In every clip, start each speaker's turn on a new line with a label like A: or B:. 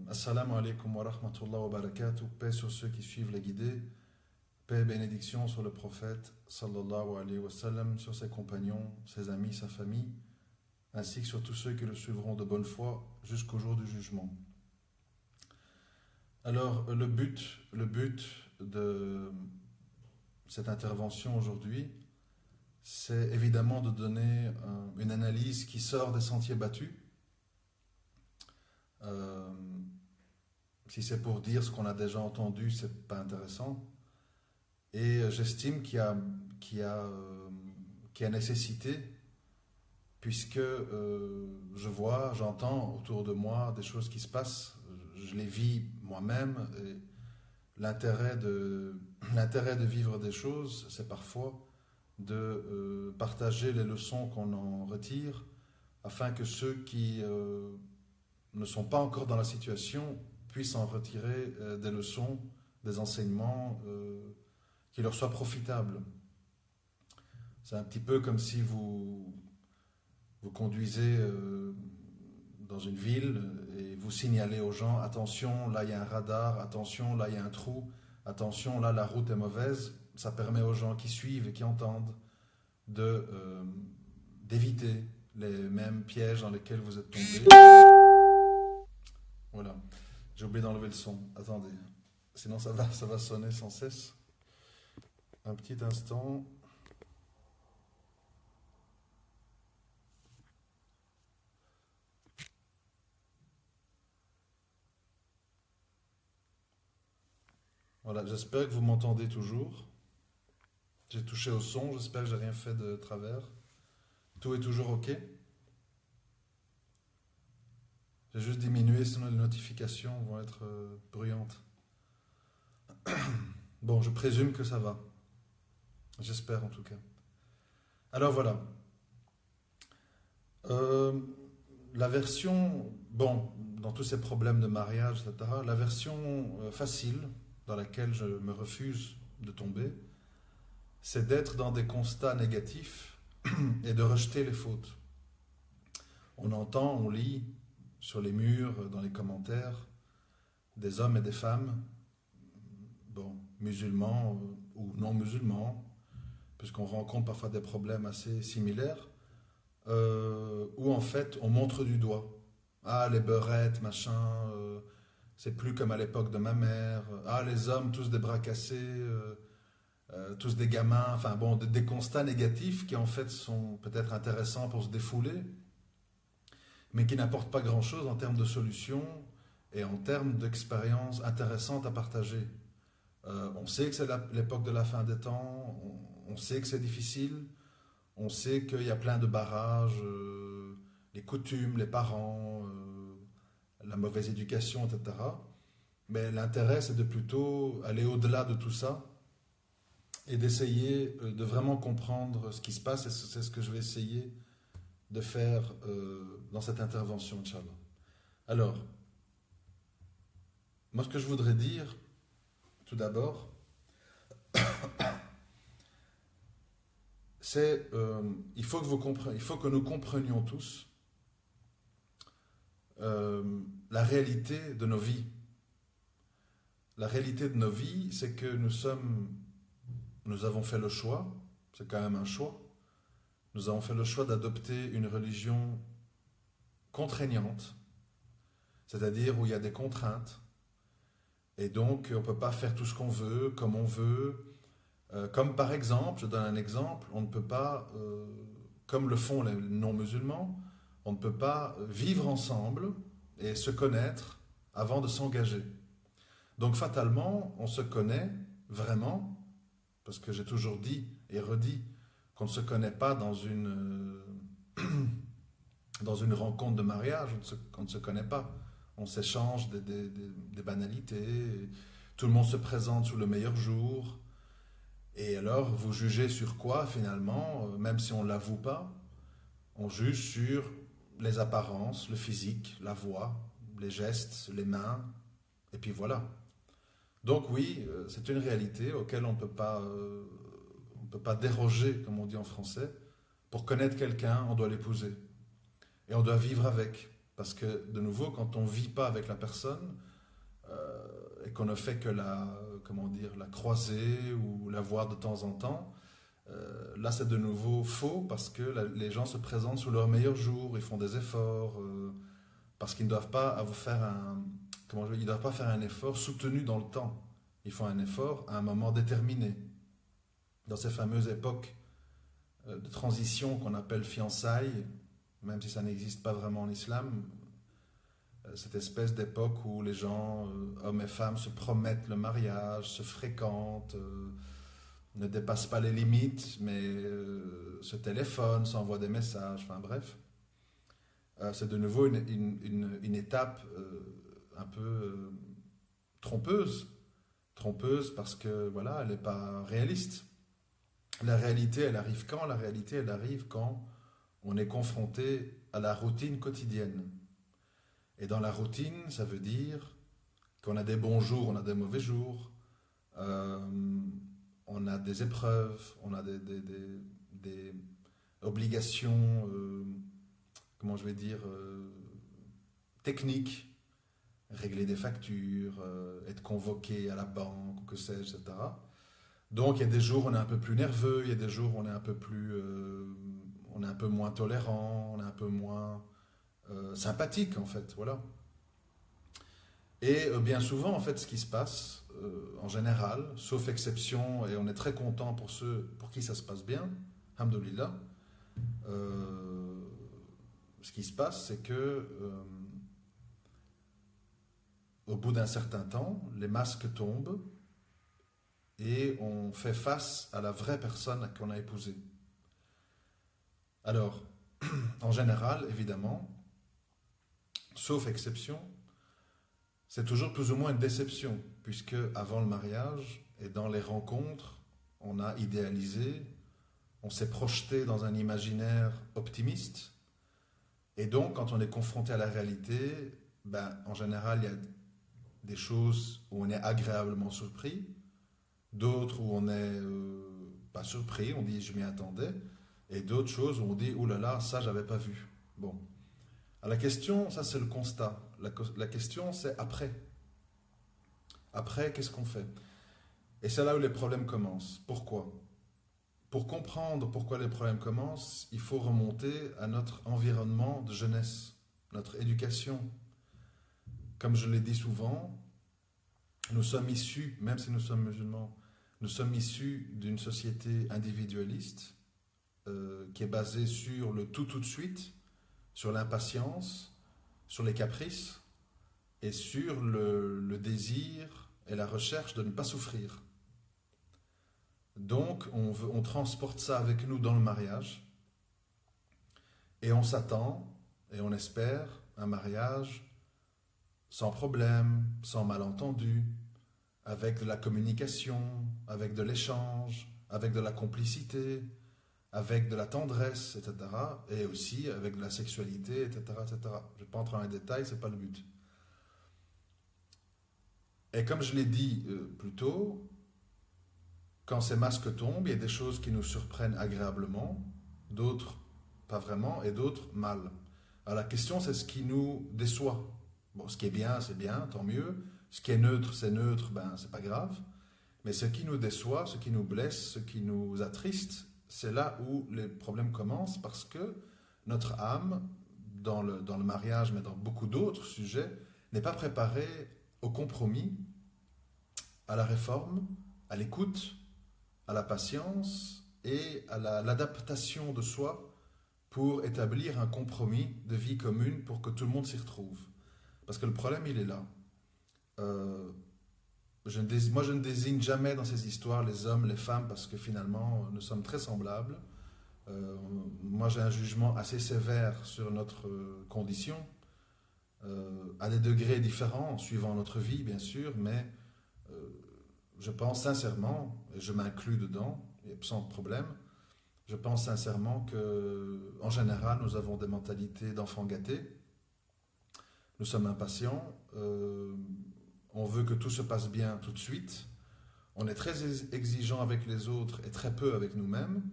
A: Assalamu alaikum wa rahmatullah wa barakatuh. Paix sur ceux qui suivent les guidés. Paix et bénédiction sur le prophète sallallahu alayhi wa sallam, sur ses compagnons, ses amis, sa famille, ainsi que sur tous ceux qui le suivront de bonne foi jusqu'au jour du jugement. Alors, le but de cette intervention aujourd'hui, c'est évidemment de donner une analyse qui sort des sentiers battus. Si c'est pour dire ce qu'on a déjà entendu, c'est pas intéressant. Et j'estime qu'il y a nécessité, puisque j'entends autour de moi des choses qui se passent, je les vis moi-même, et l'intérêt de vivre des choses, c'est parfois de partager les leçons qu'on en retire, afin que ceux qui ne sont pas encore dans la situation puissent en retirer des leçons, des enseignements qui leur soient profitables. C'est un petit peu comme si vous conduisez dans une ville et vous signalez aux gens: attention, là il y a un radar, attention, là il y a un trou, attention, là la route est mauvaise. Ça permet aux gens qui suivent et qui entendent d'éviter les mêmes pièges dans lesquels vous êtes tombés. Voilà, j'ai oublié d'enlever le son. Attendez, sinon ça va sonner sans cesse. Un petit instant. Voilà, j'espère que vous m'entendez toujours. J'ai touché au son, j'espère que j'ai rien fait de travers. Tout est toujours OK. J'ai juste diminué, sinon les notifications vont être bruyantes. Bon, je présume que ça va. J'espère en tout cas. Alors voilà. La version, dans tous ces problèmes de mariage, etc., la version facile, dans laquelle je me refuse de tomber, c'est d'être dans des constats négatifs et de rejeter les fautes. On entend, on lit sur les murs, dans les commentaires, des hommes et des femmes, musulmans ou non musulmans, puisqu'on rencontre parfois des problèmes assez similaires, où en fait on montre du doigt. Ah, les beurettes, machin, c'est plus comme à l'époque de ma mère. Ah, les hommes, tous des bras cassés, tous des gamins, enfin bon, des constats négatifs qui en fait sont peut-être intéressants pour se défouler, mais qui n'apportent pas grand-chose en termes de solutions et en termes d'expériences intéressantes à partager. On sait que c'est l'époque de la fin des temps, on sait que c'est difficile, on sait qu'il y a plein de barrages, les coutumes, les parents, la mauvaise éducation, etc. Mais l'intérêt, c'est de plutôt aller au-delà de tout ça et d'essayer de vraiment comprendre ce qui se passe, et c'est ce que je vais essayer de faire dans cette intervention, Inch'Allah. Alors, moi ce que je voudrais dire, tout d'abord, c'est il faut que nous comprenions tous la réalité de nos vies. La réalité de nos vies, c'est que nous avons fait le choix, c'est quand même un choix, nous avons fait le choix d'adopter une religion contraignante, c'est-à-dire où il y a des contraintes, et donc on ne peut pas faire tout ce qu'on veut, comme on veut. Comme par exemple, je donne un exemple, on ne peut pas, comme le font les non-musulmans, on ne peut pas vivre ensemble et se connaître avant de s'engager. Donc fatalement, on se connaît vraiment, parce que j'ai toujours dit et redit qu'on ne se connaît pas dans une rencontre de mariage, on ne se connaît pas. On s'échange des banalités, tout le monde se présente sous le meilleur jour. Et alors, vous jugez sur quoi finalement, même si on ne l'avoue pas? On juge sur les apparences, le physique, la voix, les gestes, les mains, et puis voilà. Donc oui, c'est une réalité auquel on ne peut pas déroger, comme on dit en français. Pour connaître quelqu'un, on doit l'épouser. Et on doit vivre avec. Parce que, de nouveau, quand on ne vit pas avec la personne et qu'on ne fait que comment dire, la croiser ou la voir de temps en temps, là, c'est de nouveau faux parce que les gens se présentent sous leur meilleur jour, ils font des efforts, parce qu'ils ne doivent pas faire ils doivent pas faire un effort soutenu dans le temps. Ils font un effort à un moment déterminé. Dans ces fameuses époques de transition qu'on appelle fiançailles, même si ça n'existe pas vraiment en islam, cette espèce d'époque où les gens, hommes et femmes, se promettent le mariage, se fréquentent, ne dépassent pas les limites, mais se téléphonent, s'envoient des messages, enfin bref. C'est de nouveau une étape un peu trompeuse. Trompeuse parce que, voilà, elle n'est pas réaliste. La réalité, elle arrive quand? La réalité, elle arrive quand on est confronté à la routine quotidienne. Et dans la routine, ça veut dire qu'on a des bons jours, on a des mauvais jours, on a des épreuves, on a des obligations, comment je vais dire, techniques, régler des factures, être convoqué à la banque, ou que sais-je, etc. Donc il y a des jours où on est un peu plus nerveux, il y a des jours où on est un peu plus, on est un peu moins tolérant, on est un peu moins sympathique en fait, voilà. Et bien souvent en fait ce qui se passe, en général, sauf exception, et on est très content pour ceux pour qui ça se passe bien, alhamdoulilah, ce qui se passe c'est que au bout d'un certain temps, les masques tombent et on fait face à la vraie personne qu'on a épousée. Alors, en général, évidemment, sauf exception, c'est toujours plus ou moins une déception, puisque avant le mariage et dans les rencontres, on a idéalisé, on s'est projeté dans un imaginaire optimiste, et donc quand on est confronté à la réalité, en général, il y a des choses où on est agréablement surpris, d'autres où on n'est pas surpris, on dit je m'y attendais, et d'autres choses où on dit oh là là, ça j'avais pas vu. Bon. Alors, la question, ça c'est le constat. La question c'est après. Après, qu'est-ce qu'on fait? Et c'est là où les problèmes commencent. Pourquoi? Pour comprendre pourquoi les problèmes commencent, il faut remonter à notre environnement de jeunesse, notre éducation. Comme je l'ai dit souvent, nous sommes issus, même si nous sommes musulmans, nous sommes issus d'une société individualiste qui est basée sur le tout de suite, sur l'impatience, sur les caprices et sur le désir et la recherche de ne pas souffrir. Donc, on transporte ça avec nous dans le mariage et on s'attend et on espère un mariage sans problème, sans malentendu, avec de la communication, avec de l'échange, avec de la complicité, avec de la tendresse, etc. Et aussi avec de la sexualité, etc. etc. Je ne vais pas entrer dans les détails, ce n'est pas le but. Et comme je l'ai dit plus tôt, quand ces masques tombent, il y a des choses qui nous surprennent agréablement, d'autres pas vraiment, et d'autres mal. Alors la question, c'est ce qui nous déçoit. Bon, ce qui est bien, c'est bien, tant mieux. Ce qui est neutre, c'est pas grave. Mais ce qui nous déçoit, ce qui nous blesse, ce qui nous attriste, c'est là où les problèmes commencent parce que notre âme, dans le mariage, mais dans beaucoup d'autres sujets, n'est pas préparée au compromis, à la réforme, à l'écoute, à la patience et à l'adaptation de soi pour établir un compromis de vie commune pour que tout le monde s'y retrouve. Parce que le problème, il est là. Moi, je ne désigne jamais dans ces histoires les hommes, les femmes, parce que finalement, nous sommes très semblables. Moi, j'ai un jugement assez sévère sur notre condition, à des degrés différents, suivant notre vie, bien sûr, mais je pense sincèrement, et je m'inclus dedans, et sans problème, je pense sincèrement que, en général, nous avons des mentalités d'enfants gâtés. Nous sommes impatients, on veut que tout se passe bien tout de suite, on est très exigeant avec les autres et très peu avec nous-mêmes.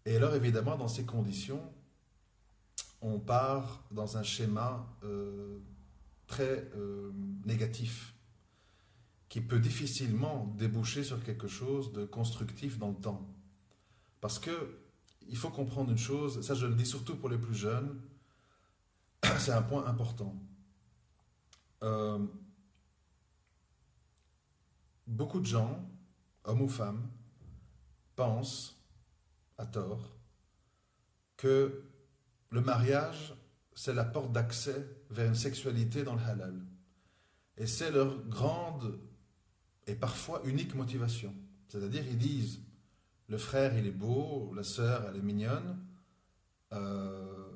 A: Et alors évidemment, dans ces conditions, on part dans un schéma très négatif, qui peut difficilement déboucher sur quelque chose de constructif dans le temps. Parce que il faut comprendre une chose, ça je le dis surtout pour les plus jeunes, c'est un point important. Euh, Beaucoup de gens, hommes ou femmes, pensent, à tort, que le mariage, c'est la porte d'accès vers une sexualité dans le halal. Et c'est leur grande et parfois unique motivation. C'est-à-dire, ils disent, le frère, il est beau, la sœur, elle est mignonne, euh,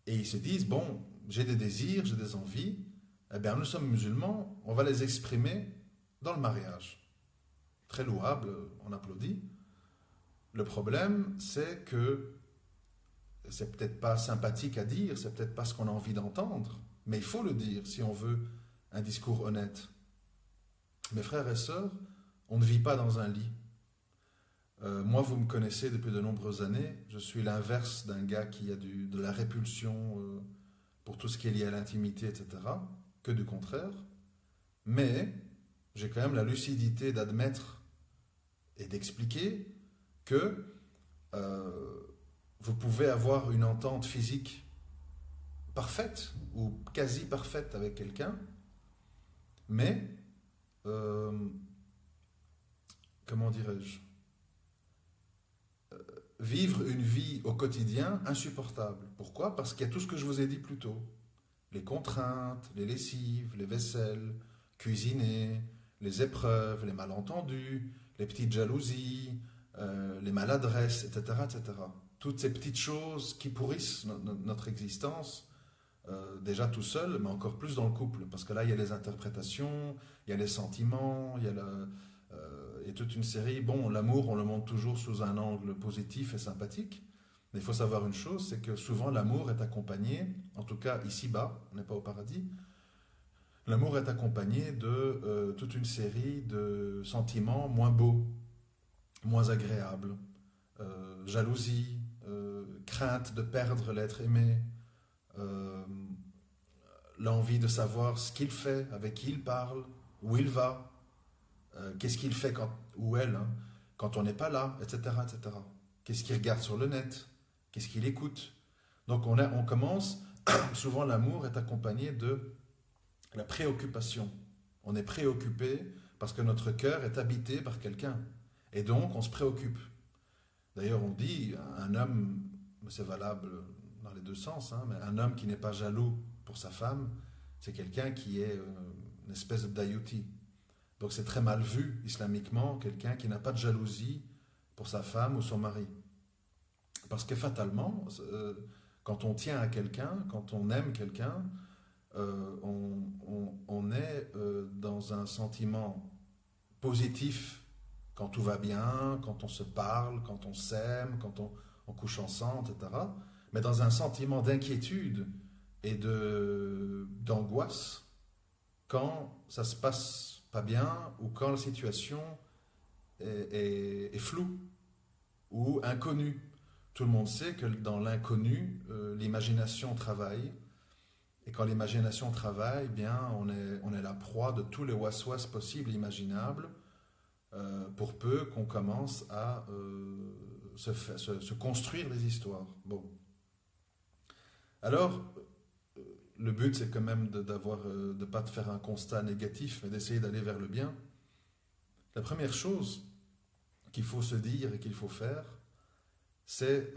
A: et ils se disent, bon, j'ai des désirs, j'ai des envies, eh bien, nous sommes musulmans, on va les exprimer dans le mariage. Très louable, on applaudit. Le problème, c'est que c'est peut-être pas sympathique à dire, c'est peut-être pas ce qu'on a envie d'entendre, mais il faut le dire si on veut un discours honnête. Mes frères et sœurs, on ne vit pas dans un lit. Moi, vous me connaissez depuis de nombreuses années. Je suis l'inverse d'un gars qui a de la répulsion pour tout ce qui est lié à l'intimité, etc., que du contraire. Mais j'ai quand même la lucidité d'admettre et d'expliquer que vous pouvez avoir une entente physique parfaite ou quasi parfaite avec quelqu'un, mais, euh, comment dirais-je, vivre une vie au quotidien insupportable. Pourquoi? Parce qu'il y a tout ce que je vous ai dit plus tôt. Les contraintes, les lessives, les vaisselles, cuisiner, les épreuves, les malentendus, les petites jalousies, les maladresses, etc., etc. Toutes ces petites choses qui pourrissent notre existence, déjà tout seul, mais encore plus dans le couple. Parce que là, il y a les interprétations, il y a les sentiments, il y a toute une série. Bon, l'amour, on le montre toujours sous un angle positif et sympathique. Mais il faut savoir une chose, c'est que souvent l'amour est accompagné, en tout cas ici-bas, on n'est pas au paradis, l'amour est accompagné de toute une série de sentiments moins beaux, moins agréables, jalousie, crainte de perdre l'être aimé, euh, l'envie de savoir ce qu'il fait, avec qui il parle, où il va, qu'est-ce qu'il fait quand, ou elle, hein, quand on n'est pas là, etc., etc. Qu'est-ce qu'il regarde sur le net, qu'est-ce qu'il écoute. Donc on commence, souvent l'amour est accompagné de la préoccupation. On est préoccupé parce que notre cœur est habité par quelqu'un. Et donc on se préoccupe. D'ailleurs on dit, un homme, c'est valable dans les deux sens, hein, mais un homme qui n'est pas jaloux pour sa femme, c'est quelqu'un qui est une espèce de dayuti. Donc c'est très mal vu islamiquement, quelqu'un qui n'a pas de jalousie pour sa femme ou son mari. Parce que fatalement, quand on tient à quelqu'un, quand on aime quelqu'un, on est dans un sentiment positif quand tout va bien, quand on se parle, quand on s'aime, quand on couche ensemble, etc. Mais dans un sentiment d'inquiétude et d'angoisse quand ça se passe pas bien ou quand la situation est floue ou inconnue. Tout le monde sait que dans l'inconnu, l'imagination travaille. Et quand l'imagination travaille, eh bien, on est la proie de tous les waswas possibles et imaginables, pour peu qu'on commence à se construire des histoires. Bon. Alors, le but, c'est quand même de ne pas de faire un constat négatif, mais d'essayer d'aller vers le bien. La première chose qu'il faut se dire et qu'il faut faire, c'est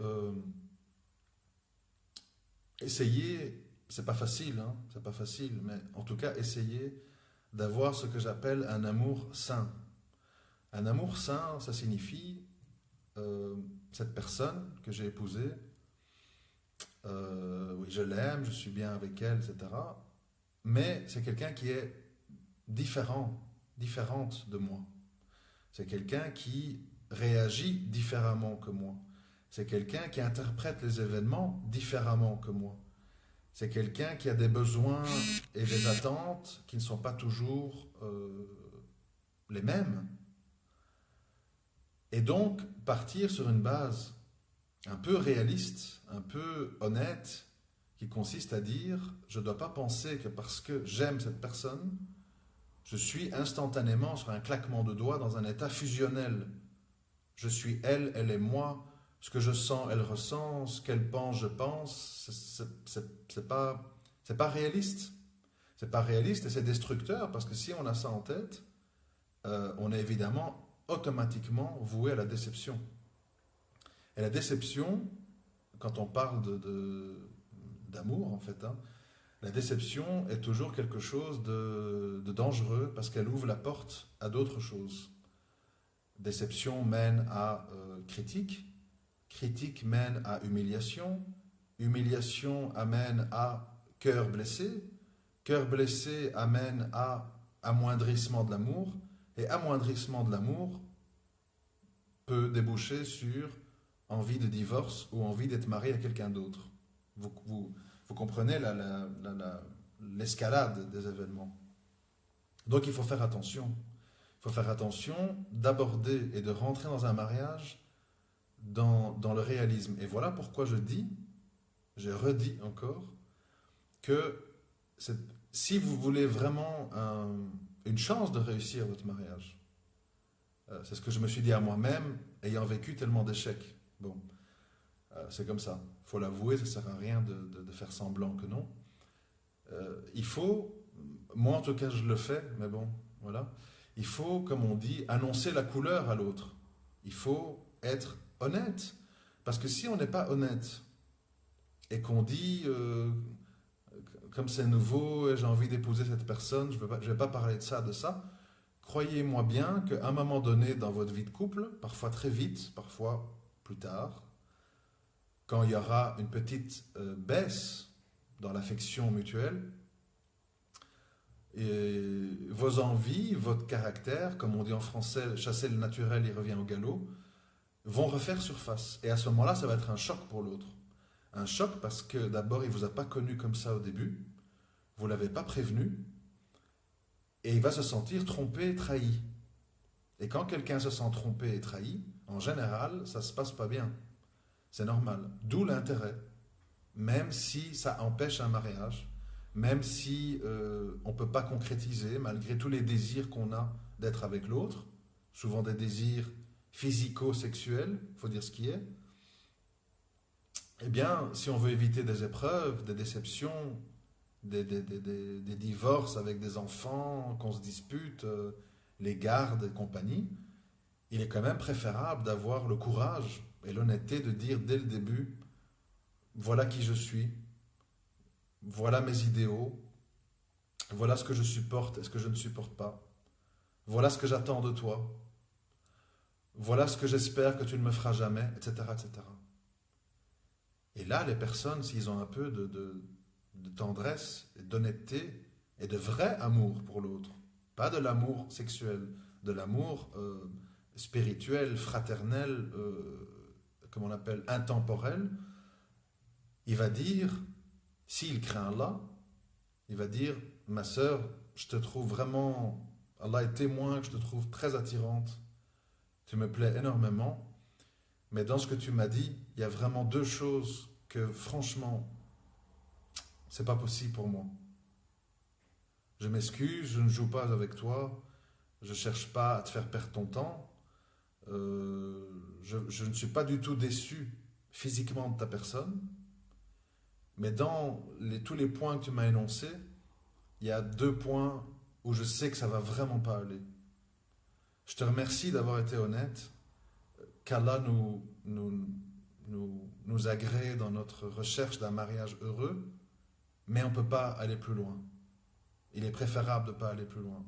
A: essayer, c'est pas facile, hein, c'est pas facile, mais en tout cas, essayer d'avoir ce que j'appelle un amour sain. Un amour sain, ça signifie cette personne que j'ai épousée, oui, je l'aime, je suis bien avec elle, etc. Mais c'est quelqu'un qui est différente de moi. C'est quelqu'un qui réagit différemment que moi. C'est quelqu'un qui interprète les événements différemment que moi. C'est quelqu'un qui a des besoins et des attentes qui ne sont pas toujours les mêmes. Et donc, partir sur une base un peu réaliste, un peu honnête, qui consiste à dire, je ne dois pas penser que parce que j'aime cette personne, je suis instantanément sur un claquement de doigts dans un état fusionnel. Je suis elle, elle est moi, ce que je sens, elle ressent, ce qu'elle pense, je pense. C'est pas réaliste. C'est pas réaliste et c'est destructeur parce que si on a ça en tête, on est évidemment automatiquement voué à la déception. Et la déception, quand on parle d'amour en fait, hein, la déception est toujours quelque chose de dangereux parce qu'elle ouvre la porte à d'autres choses. Déception mène à critique, critique mène à humiliation, humiliation amène à cœur blessé amène à amoindrissement de l'amour, et amoindrissement de l'amour peut déboucher sur envie de divorce ou envie d'être marié à quelqu'un d'autre. Vous comprenez l'escalade des événements. Donc il faut faire attention. Il faut faire attention d'aborder et de rentrer dans un mariage dans le réalisme. Et voilà pourquoi je redis encore, que si vous voulez vraiment une chance de réussir votre mariage, c'est ce que je me suis dit à moi-même, ayant vécu tellement d'échecs. Bon, c'est comme ça. Il faut l'avouer, ça ne sert à rien de faire semblant que non. Il faut, moi en tout cas je le fais, mais bon, voilà. Il faut, comme on dit, annoncer la couleur à l'autre. Il faut être honnête. Parce que si on n'est pas honnête et qu'on dit, comme c'est nouveau et j'ai envie d'épouser cette personne, je vais pas parler de ça, croyez-moi bien qu'à un moment donné dans votre vie de couple, parfois très vite, parfois plus tard, quand il y aura une petite baisse dans l'affection mutuelle, et vos envies, votre caractère, comme on dit en français, chasser le naturel, il revient au galop, vont refaire surface. Et à ce moment-là, ça va être un choc pour l'autre. Un choc parce que d'abord, il ne vous a pas connu comme ça au début, vous ne l'avez pas prévenu, et il va se sentir trompé et trahi. Et quand quelqu'un se sent trompé et trahi, en général, ça ne se passe pas bien. C'est normal. D'où l'intérêt. Même si ça empêche un mariage, même si on ne peut pas concrétiser, malgré tous les désirs qu'on a d'être avec l'autre, souvent des désirs physico-sexuels, il faut dire ce qui est, eh bien, si on veut éviter des épreuves, des déceptions, des divorces avec des enfants, qu'on se dispute, les gardes et compagnie, il est quand même préférable d'avoir le courage et l'honnêteté de dire dès le début, voilà qui je suis, voilà mes idéaux, voilà ce que je supporte et ce que je ne supporte pas, voilà ce que j'attends de toi, voilà ce que j'espère que tu ne me feras jamais, etc., etc. Et là, les personnes, s'ils ont un peu de tendresse, d'honnêteté et de vrai amour pour l'autre, pas de l'amour sexuel, de l'amour spirituel, fraternel, comme on appelle, intemporel, il va dire, s'il craint Allah, il va dire, ma sœur, je te trouve vraiment, Allah est témoin que je te trouve très attirante, tu me plais énormément, mais dans ce que tu m'as dit, il y a vraiment deux choses que franchement, c'est pas possible pour moi. Je m'excuse, je ne joue pas avec toi, je ne cherche pas à te faire perdre ton temps, je ne suis pas du tout déçu physiquement de ta personne, mais dans tous les points que tu m'as énoncés, il y a deux points où je sais que ça va vraiment pas aller. Je te remercie d'avoir été honnête, qu'Allah nous agrée dans notre recherche d'un mariage heureux, mais on ne peut pas aller plus loin. Il est préférable de ne pas aller plus loin.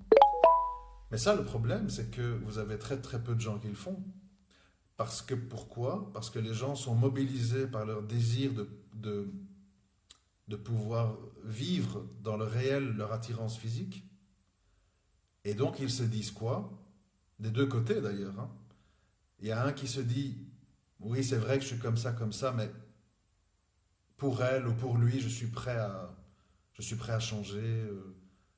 A: Mais ça, le problème, c'est que vous avez très très peu de gens qui le font. Pourquoi ? Parce que les gens sont mobilisés par leur désir de pouvoir vivre dans le réel leur attirance physique. Et donc, ils se disent quoi ? Des deux côtés d'ailleurs. Hein. Il y a un qui se dit, oui, c'est vrai que je suis comme ça, mais pour elle ou pour lui, je suis prêt à changer,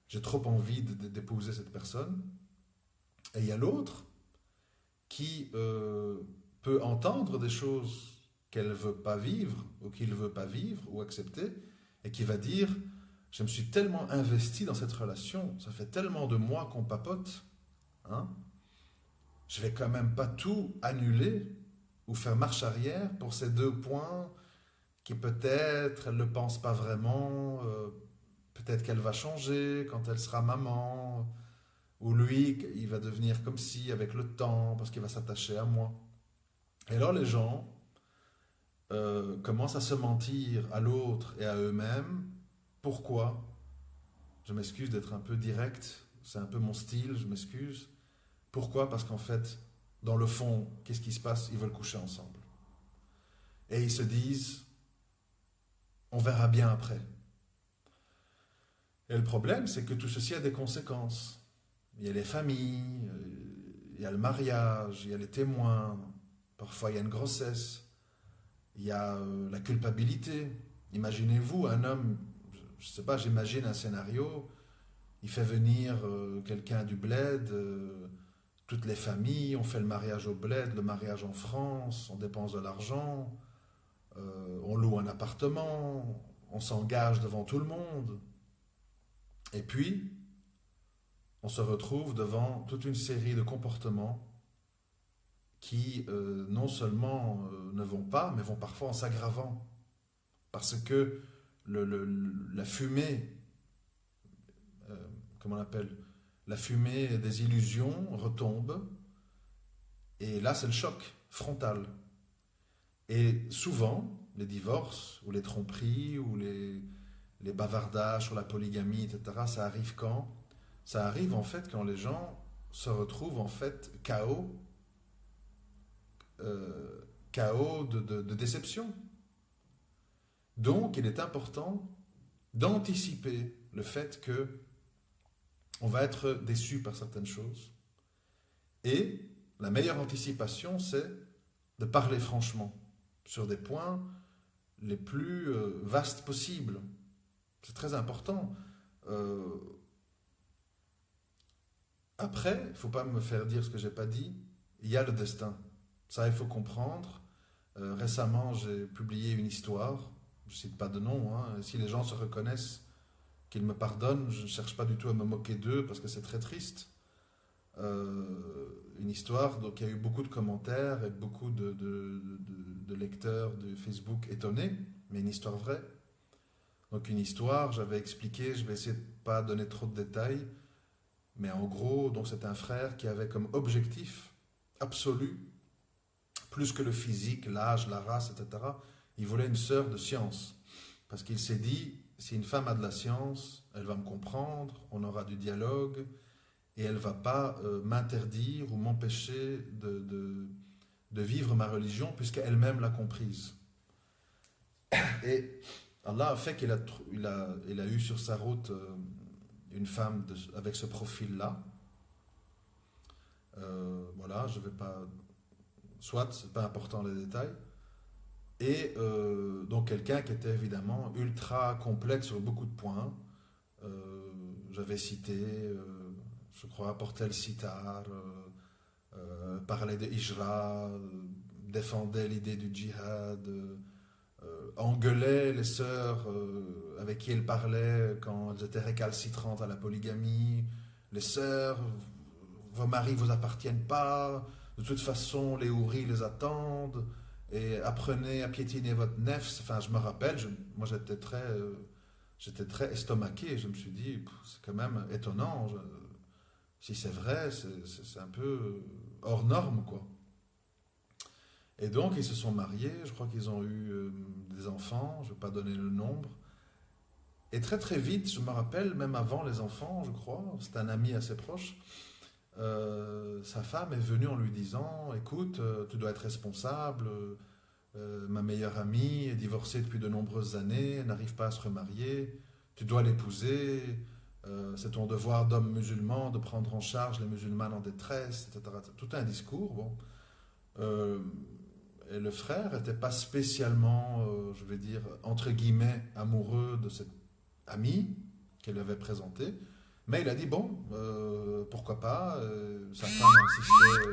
A: j'ai trop envie d'épouser cette personne. Et il y a l'autre qui peut entendre des choses qu'elle ne veut pas vivre ou qu'il ne veut pas vivre ou accepter et qui va dire, je me suis tellement investi dans cette relation, ça fait tellement de mois qu'on papote, hein, je vais quand même pas tout annuler ou faire marche arrière pour ces 2 points qui peut-être elle ne le pense pas vraiment, peut-être qu'elle va changer quand elle sera maman, ou lui, il va devenir comme si avec le temps, parce qu'il va s'attacher à moi. Et alors les gens commencent à se mentir à l'autre et à eux-mêmes. Pourquoi? Je m'excuse d'être un peu direct, c'est un peu mon style, je m'excuse. Pourquoi? Parce qu'en fait, dans le fond, qu'est-ce qui se passe? Ils veulent coucher ensemble. Et ils se disent, on verra bien après. Et le problème, c'est que tout ceci a des conséquences. Il y a les familles, il y a le mariage, il y a les témoins, parfois il y a une grossesse, il y a la culpabilité. Imaginez-vous un homme, je ne sais pas, j'imagine un scénario, il fait venir quelqu'un du bled, toutes les familles, on fait le mariage au bled, le mariage en France, on dépense de l'argent, on loue un appartement, on s'engage devant tout le monde. Et puis, on se retrouve devant toute une série de comportements qui non seulement ne vont pas, mais vont parfois en s'aggravant. Parce que la fumée, comment on appelle, la fumée des illusions retombe, et là c'est le choc frontal. Et souvent, les divorces, ou les tromperies, ou les bavardages sur la polygamie, etc., ça arrive quand? Ça arrive en fait quand les gens se retrouvent en fait chaos de déception. Donc, il est important d'anticiper le fait que on va être déçu par certaines choses. Et la meilleure anticipation, c'est de parler franchement sur des points les plus vastes possibles. C'est très important. Après, il ne faut pas me faire dire ce que je n'ai pas dit. Il y a le destin. Ça, il faut comprendre. Récemment, j'ai publié une histoire. Je ne cite pas de nom. Hein. Si les gens se reconnaissent, qu'ils me pardonnent. Je ne cherche pas du tout à me moquer d'eux parce que c'est très triste. Une histoire, donc il y a eu beaucoup de commentaires et beaucoup de lecteurs de Facebook étonnés, mais une histoire vraie. Donc une histoire, j'avais expliqué, je vais essayer de ne pas donner trop de détails, mais en gros, donc c'est un frère qui avait comme objectif absolu, plus que le physique, l'âge, la race, etc., il voulait une sœur de science. Parce qu'il s'est dit, si une femme a de la science, elle va me comprendre, on aura du dialogue, et elle ne va pas m'interdire ou m'empêcher de vivre ma religion, puisqu'elle-même l'a comprise. Et Allah a fait qu'il a eu sur sa route une femme avec ce profil-là. Voilà, je ne vais pas... Soit, ce n'est pas important les détails. Et donc quelqu'un qui était évidemment ultra complète sur beaucoup de points. J'avais cité, je crois, portait le sitar, parlait de hijra, défendait l'idée du djihad, engueulait les sœurs avec qui il parlait quand elles étaient récalcitrantes à la polygamie. Les sœurs, vos maris ne vous appartiennent pas, de toute façon les houris les attendent, et apprenez à piétiner votre nef. Enfin, je me rappelle, moi j'étais très estomaqué, je me suis dit, c'est quand même étonnant, si c'est vrai, c'est un peu hors norme, quoi. Et donc, ils se sont mariés, je crois qu'ils ont eu des enfants, je ne vais pas donner le nombre. Et très très vite, je me rappelle, même avant les enfants, je crois, c'est un ami assez proche, sa femme est venue en lui disant, écoute, tu dois être responsable, ma meilleure amie est divorcée depuis de nombreuses années, elle n'arrive pas à se remarier, tu dois l'épouser, c'est ton devoir d'homme musulman de prendre en charge les musulmanes en détresse, etc. Tout un discours, bon. Et le frère n'était pas spécialement, je vais dire, entre guillemets, amoureux de cette amie qu'elle lui avait présentée. Mais il a dit, bon, pourquoi pas, sa femme insistait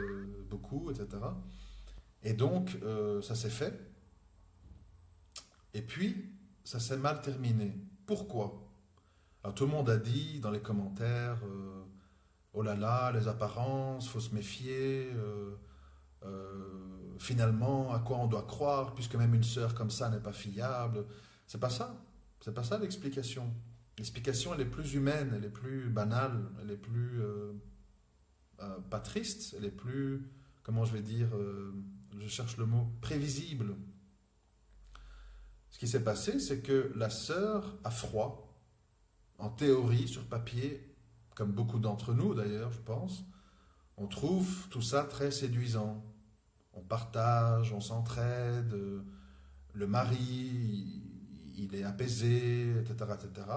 A: beaucoup, etc. Et donc, ça s'est fait. Et puis, ça s'est mal terminé. Pourquoi? Alors, tout le monde a dit dans les commentaires, oh là là, les apparences, faut se méfier. Finalement, à quoi on doit croire, puisque même une sœur comme ça n'est pas fiable. C'est pas ça. C'est pas ça l'explication. L'explication, elle est plus humaine, elle est plus banale, elle est plus pas triste, elle est plus, comment je vais dire, je cherche le mot, prévisible. Ce qui s'est passé, c'est que la sœur a froid, en théorie, sur papier, comme beaucoup d'entre nous d'ailleurs, je pense. On trouve tout ça très séduisant. On partage, on s'entraide, le mari, il est apaisé, etc., etc.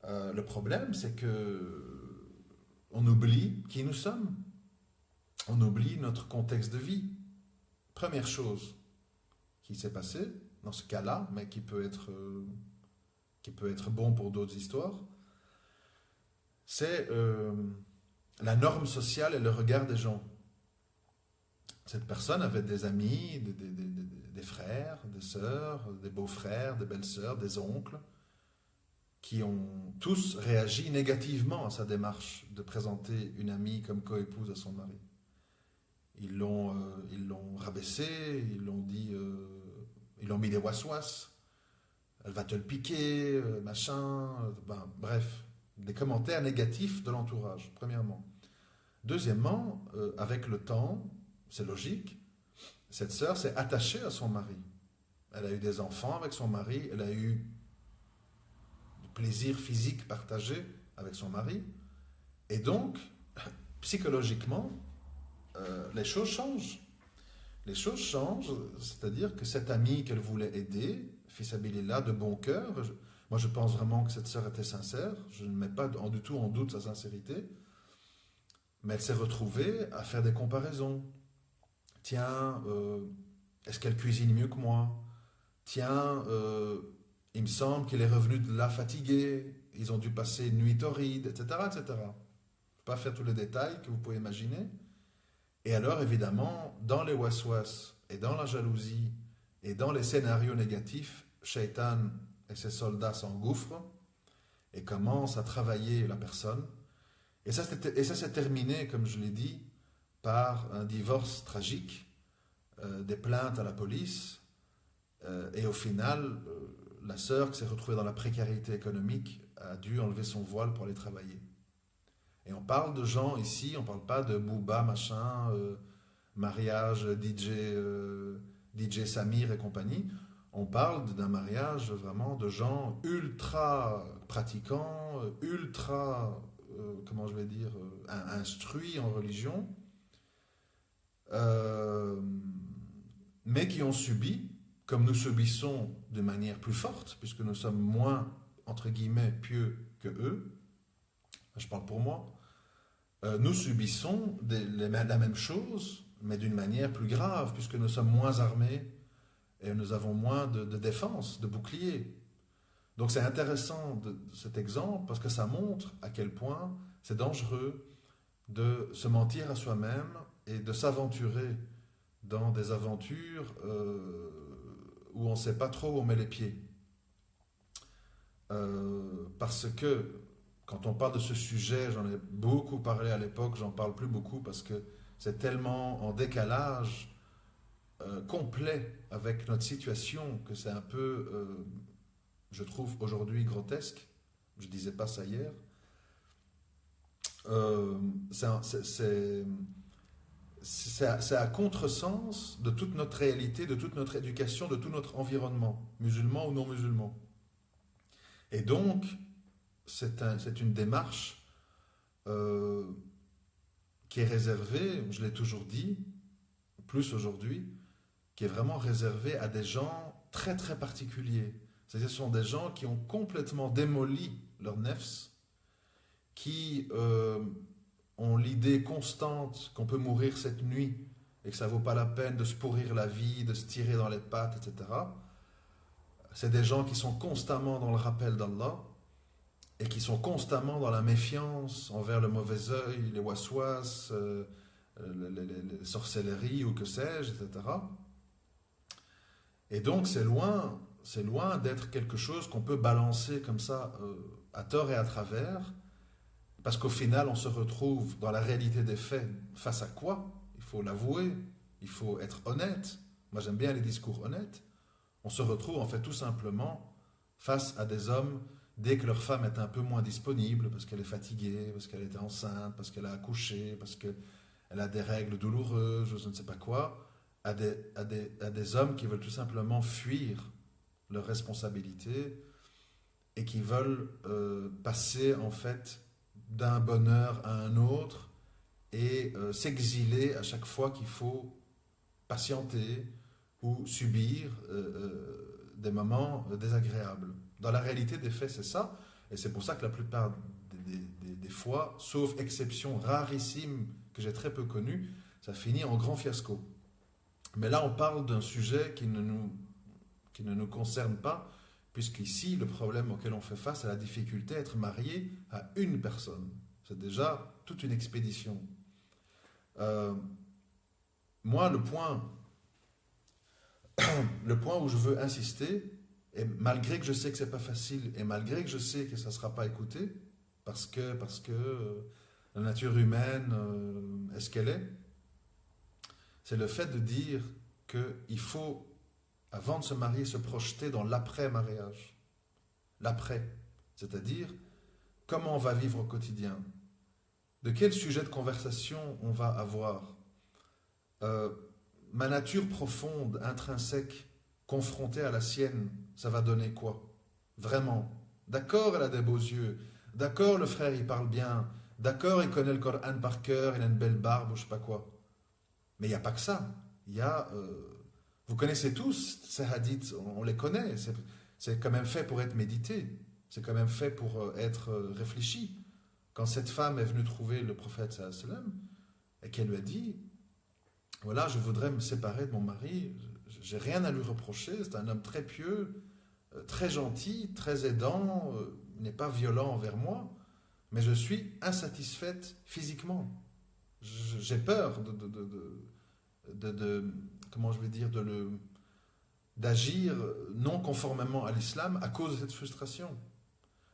A: Le problème, c'est que on oublie qui nous sommes. On oublie notre contexte de vie. Première chose qui s'est passée, dans ce cas-là, mais qui peut être bon pour d'autres histoires, c'est la norme sociale et le regard des gens. Cette personne avait des amis, des frères, des sœurs, des beaux-frères, des belles-sœurs, des oncles, qui ont tous réagi négativement à sa démarche de présenter une amie comme coépouse à son mari. Ils l'ont rabaissé, ils l'ont dit, ils l'ont mis des waswas, elle va te le piquer, machin, bref, des commentaires négatifs de l'entourage, premièrement. Deuxièmement, avec le temps, c'est logique, cette sœur s'est attachée à son mari. Elle a eu des enfants avec son mari, elle a eu du plaisir physique partagé avec son mari. Et donc, psychologiquement, les choses changent. Les choses changent, c'est-à-dire que cette amie qu'elle voulait aider, Fissabilillah, de bon cœur, moi je pense vraiment que cette sœur était sincère, je ne mets pas du tout en doute sa sincérité, mais elle s'est retrouvée à faire des comparaisons. Tiens, est-ce qu'elle cuisine mieux que moi? Tiens, il me semble qu'il est revenu de là fatigué, ils ont dû passer une nuit torride, etc., etc. Je ne vais pas faire tous les détails que vous pouvez imaginer. Et alors, évidemment, dans les waswas et dans la jalousie et dans les scénarios négatifs, Shaitan et ses soldats s'engouffrent et commencent à travailler la personne. Et ça s'est terminé, comme je l'ai dit, par un divorce tragique, des plaintes à la police, et au final, la sœur qui s'est retrouvée dans la précarité économique a dû enlever son voile pour aller travailler. Et on parle de gens ici, on ne parle pas de Booba, machin, mariage, DJ Samir et compagnie. On parle d'un mariage vraiment de gens ultra pratiquants, ultra, comment je vais dire, instruits en religion, mais qui ont subi, comme nous subissons de manière plus forte, puisque nous sommes moins, entre guillemets, pieux que eux, je parle pour moi, nous subissons la même chose, mais d'une manière plus grave, puisque nous sommes moins armés et nous avons moins de défense, de boucliers. Donc c'est intéressant cet exemple, parce que ça montre à quel point c'est dangereux de se mentir à soi-même et de s'aventurer dans des aventures où on ne sait pas trop où on met les pieds. Parce que quand on parle de ce sujet, j'en ai beaucoup parlé à l'époque, j'en parle plus beaucoup parce que c'est tellement en décalage complet avec notre situation que c'est un peu, je trouve aujourd'hui grotesque. Je disais pas ça hier. C'est à contresens de toute notre réalité, de toute notre éducation, de tout notre environnement, musulman ou non musulman. Et donc, c'est une démarche qui est réservée, je l'ai toujours dit, plus aujourd'hui, qui est vraiment réservée à des gens très très particuliers. C'est-à-dire, ce sont des gens qui ont complètement démoli leur nefs, qui ont l'idée constante qu'on peut mourir cette nuit et que ça ne vaut pas la peine de se pourrir la vie, de se tirer dans les pattes, etc. C'est des gens qui sont constamment dans le rappel d'Allah et qui sont constamment dans la méfiance envers le mauvais œil, les waswas, les sorcelleries ou que sais-je, etc. Et donc c'est loin c'est loin d'être quelque chose qu'on peut balancer comme ça à tort et à travers, parce qu'au final, on se retrouve dans la réalité des faits face à quoi? Il faut l'avouer, il faut être honnête. Moi, j'aime bien les discours honnêtes. On se retrouve en fait tout simplement face à des hommes dès que leur femme est un peu moins disponible, parce qu'elle est fatiguée, parce qu'elle était enceinte, parce qu'elle a accouché, parce qu'elle a des règles douloureuses, je ne sais pas quoi, à des hommes qui veulent tout simplement fuir leurs responsabilités et qui veulent passer en fait d'un bonheur à un autre et s'exiler à chaque fois qu'il faut patienter ou subir des moments désagréables. Dans la réalité des faits, c'est ça, et c'est pour ça que la plupart des fois, sauf exception rarissime que j'ai très peu connue, ça finit en grand fiasco. Mais là, on parle d'un sujet qui ne nous concerne pas, puisqu'ici, le problème auquel on fait face, c'est la difficulté à être marié à une personne. C'est déjà toute une expédition. Moi, le point où je veux insister, et malgré que je sais que c'est pas facile, et malgré que je sais que ça ne sera pas écouté, parce que la nature humaine est ce qu'elle est, c'est le fait de dire qu'il faut, avant de se marier, se projeter dans l'après-mariage. L'après, c'est-à-dire comment on va vivre au quotidien, de quel sujet de conversation on va avoir. Ma nature profonde, intrinsèque, confrontée à la sienne, ça va donner quoi? Vraiment. D'accord, elle a des beaux yeux. D'accord, le frère, il parle bien. D'accord, il connaît le Coran par cœur, il a une belle barbe ou je sais pas quoi. Mais il n'y a pas que ça. Il y a... vous connaissez tous ces hadiths, on les connaît. C'est quand même fait pour être médité. C'est quand même fait pour être réfléchi. Quand cette femme est venue trouver le prophète sallallahu alayhi wa sallam, et qu'elle lui a dit, voilà, je voudrais me séparer de mon mari, j'ai rien à lui reprocher, c'est un homme très pieux, très gentil, très aidant, il n'est pas violent envers moi, mais je suis insatisfaite physiquement. J'ai peur comment je vais dire, d'agir non conformément à l'islam à cause de cette frustration.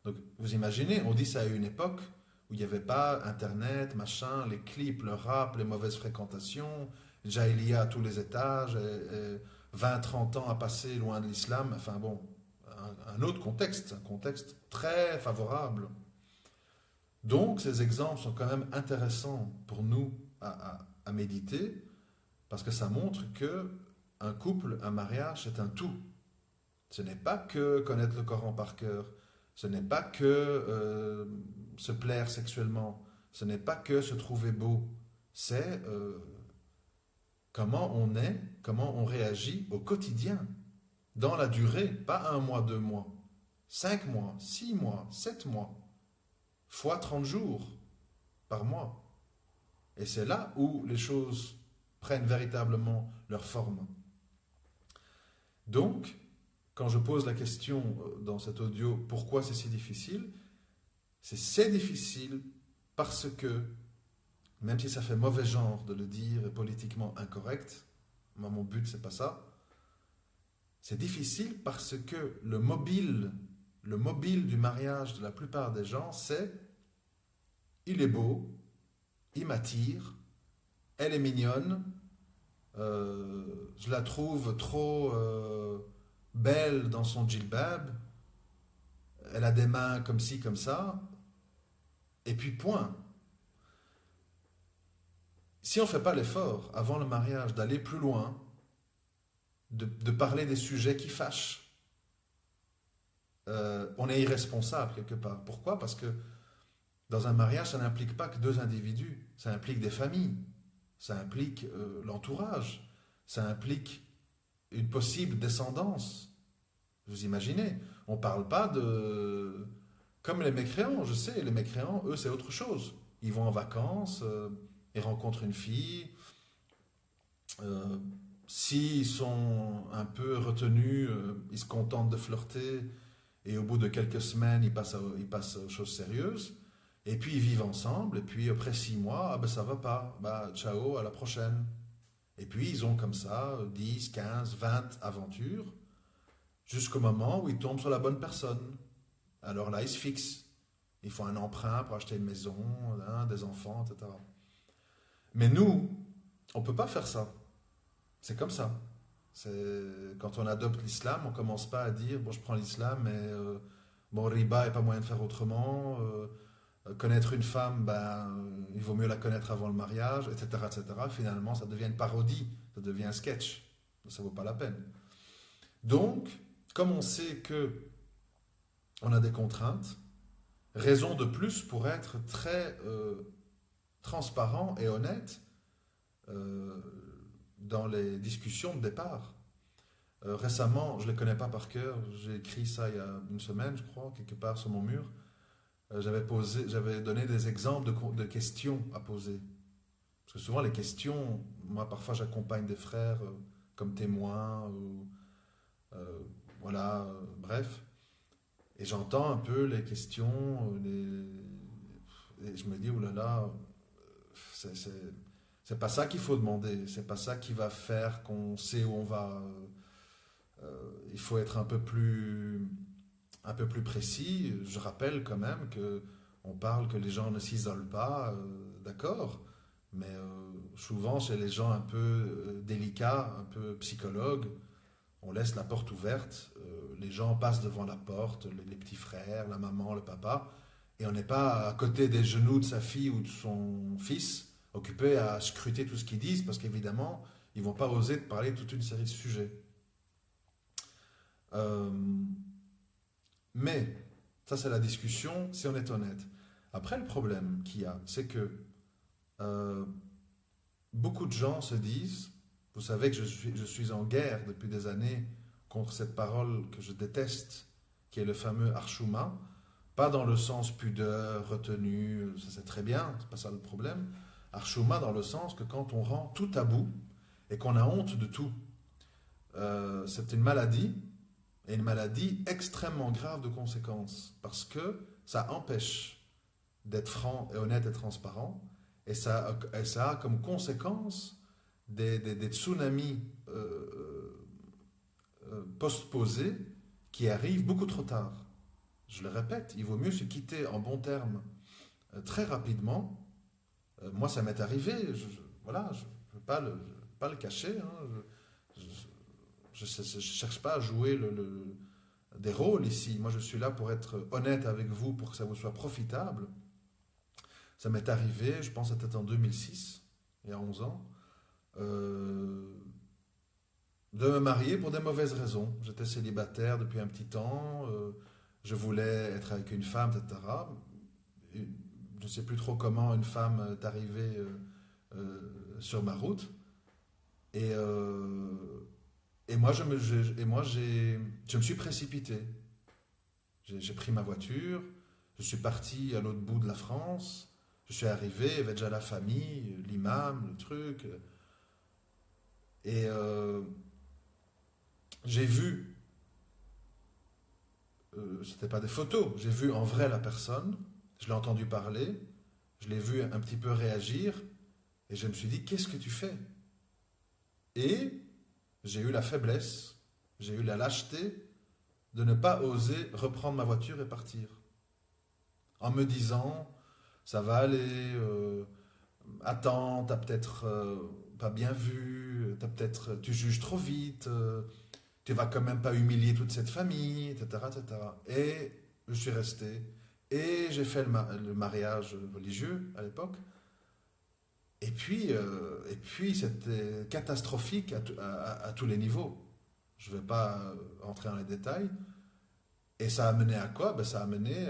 A: Donc, vous imaginez, on dit ça à une époque où il n'y avait pas Internet, machin, les clips, le rap, les mauvaises fréquentations, Jahiliya à tous les étages, et 20-30 ans à passer loin de l'islam, enfin bon, un autre contexte, un contexte très favorable. Donc, ces exemples sont quand même intéressants pour nous à méditer, parce que ça montre que un couple, un mariage, c'est un tout. Ce n'est pas que connaître le Coran par cœur, ce n'est pas que se plaire sexuellement, ce n'est pas que se trouver beau, c'est comment on est, comment on réagit au quotidien, dans la durée, pas 1 mois, 2 mois, 5 mois, 6 mois, 7 mois, fois 30 jours par mois. Et c'est là où les choses prennent véritablement leur forme. Donc, quand je pose la question dans cet audio, pourquoi c'est si difficile? C'est difficile parce que, même si ça fait mauvais genre de le dire et politiquement incorrect, moi mon but c'est pas ça, c'est difficile parce que le mobile du mariage de la plupart des gens, c'est il est beau, il m'attire, elle est mignonne, je la trouve trop belle dans son djilbab, elle a des mains comme ci, comme ça, et puis point. Si on ne fait pas l'effort avant le mariage d'aller plus loin, de parler des sujets qui fâchent, on est irresponsable quelque part. Pourquoi? Parce que dans un mariage, ça n'implique pas que 2 individus, ça implique des familles, ça implique l'entourage, ça implique une possible descendance. Vous imaginez? On ne parle pas de... Comme les mécréants, je sais, les mécréants, eux, c'est autre chose. Ils vont en vacances, ils rencontrent une fille, s'ils sont un peu retenus, ils se contentent de flirter, et au bout de quelques semaines, ils passent aux choses sérieuses, et puis ils vivent ensemble, et puis après 6 mois, ah ben ça va pas, bah ciao, à la prochaine. Et puis ils ont comme ça 10, 15, 20 aventures, jusqu'au moment où ils tombent sur la bonne personne. Alors là, ils se fixent. Ils font un emprunt pour acheter une maison, hein, des enfants, etc. Mais nous, on ne peut pas faire ça. C'est comme ça. Quand on adopte l'islam, on ne commence pas à dire, bon, je prends l'islam, mais bon, riba n'est pas moyen de faire autrement. Connaître une femme, ben, il vaut mieux la connaître avant le mariage, etc., etc. Finalement, ça devient une parodie, ça devient un sketch. Ça ne vaut pas la peine. Donc, comme on sait que on a des contraintes, raison de plus pour être très transparent et honnête euh, dans les discussions de départ. Récemment, je ne les connais pas par cœur, j'ai écrit ça il y a une semaine, je crois, quelque part sur mon mur. J'avais donné des exemples de questions à poser. Parce que souvent, les questions, moi, parfois, j'accompagne des frères comme témoins, ou, voilà, bref. Et j'entends un peu les questions, et je me dis, oulala, c'est pas ça qu'il faut demander, c'est pas ça qui va faire qu'on sait où on va. Il faut être un peu plus précis. Je rappelle quand même que on parle que les gens ne s'isolent pas, d'accord, mais souvent chez les gens un peu délicats, un peu psychologues, on laisse la porte ouverte, les gens passent devant la porte, les petits frères, la maman, le papa, et on n'est pas à côté des genoux de sa fille ou de son fils, occupé à scruter tout ce qu'ils disent, parce qu'évidemment, ils ne vont pas oser te parler de toute une série de sujets. Euh, mais, ça c'est la discussion, si on est honnête. Après, le problème qu'il y a, c'est que euh, beaucoup de gens se disent, vous savez que je suis en guerre depuis des années contre cette parole que je déteste, qui est le fameux Arshuma, pas dans le sens pudeur, retenue, ça c'est très bien, c'est pas ça le problème. Arshuma dans le sens que quand on rend tout tabou et qu'on a honte de tout, c'est une maladie, et une maladie extrêmement grave de conséquences, parce que ça empêche d'être franc et honnête et transparent, et ça a comme conséquence des tsunamis postposés qui arrivent beaucoup trop tard. Je le répète, il vaut mieux se quitter en bons termes très rapidement. Moi, ça m'est arrivé, voilà, je ne veux pas le cacher, hein, je ne cherche pas à jouer des rôles ici. Moi, je suis là pour être honnête avec vous, pour que ça vous soit profitable. Ça m'est arrivé, je pense que c'était en 2006, il y a 11 ans, de me marier pour des mauvaises raisons. J'étais célibataire depuis un petit temps, je voulais être avec une femme, etc. Et je ne sais plus trop comment une femme est arrivée sur ma route. Et, je me suis précipité. J'ai pris ma voiture, je suis parti à l'autre bout de la France, je suis arrivé, il y avait déjà la famille, l'imam, le truc. Et j'ai vu, c'était pas des photos, j'ai vu en vrai la personne, je l'ai entendu parler, je l'ai vu un petit peu réagir, et je me suis dit, qu'est-ce que tu fais? Et j'ai eu la faiblesse, j'ai eu la lâcheté de ne pas oser reprendre ma voiture et partir. En me disant, ça va aller, attends, t'as peut-être pas bien vu, tu juges trop vite, tu vas quand même pas humilier toute cette famille, etc., etc. Et je suis resté, et j'ai fait le mariage religieux à l'époque. Et puis c'était catastrophique à tous les niveaux. Je ne vais pas rentrer dans les détails. Et ça a mené à quoi? Ben, ça a mené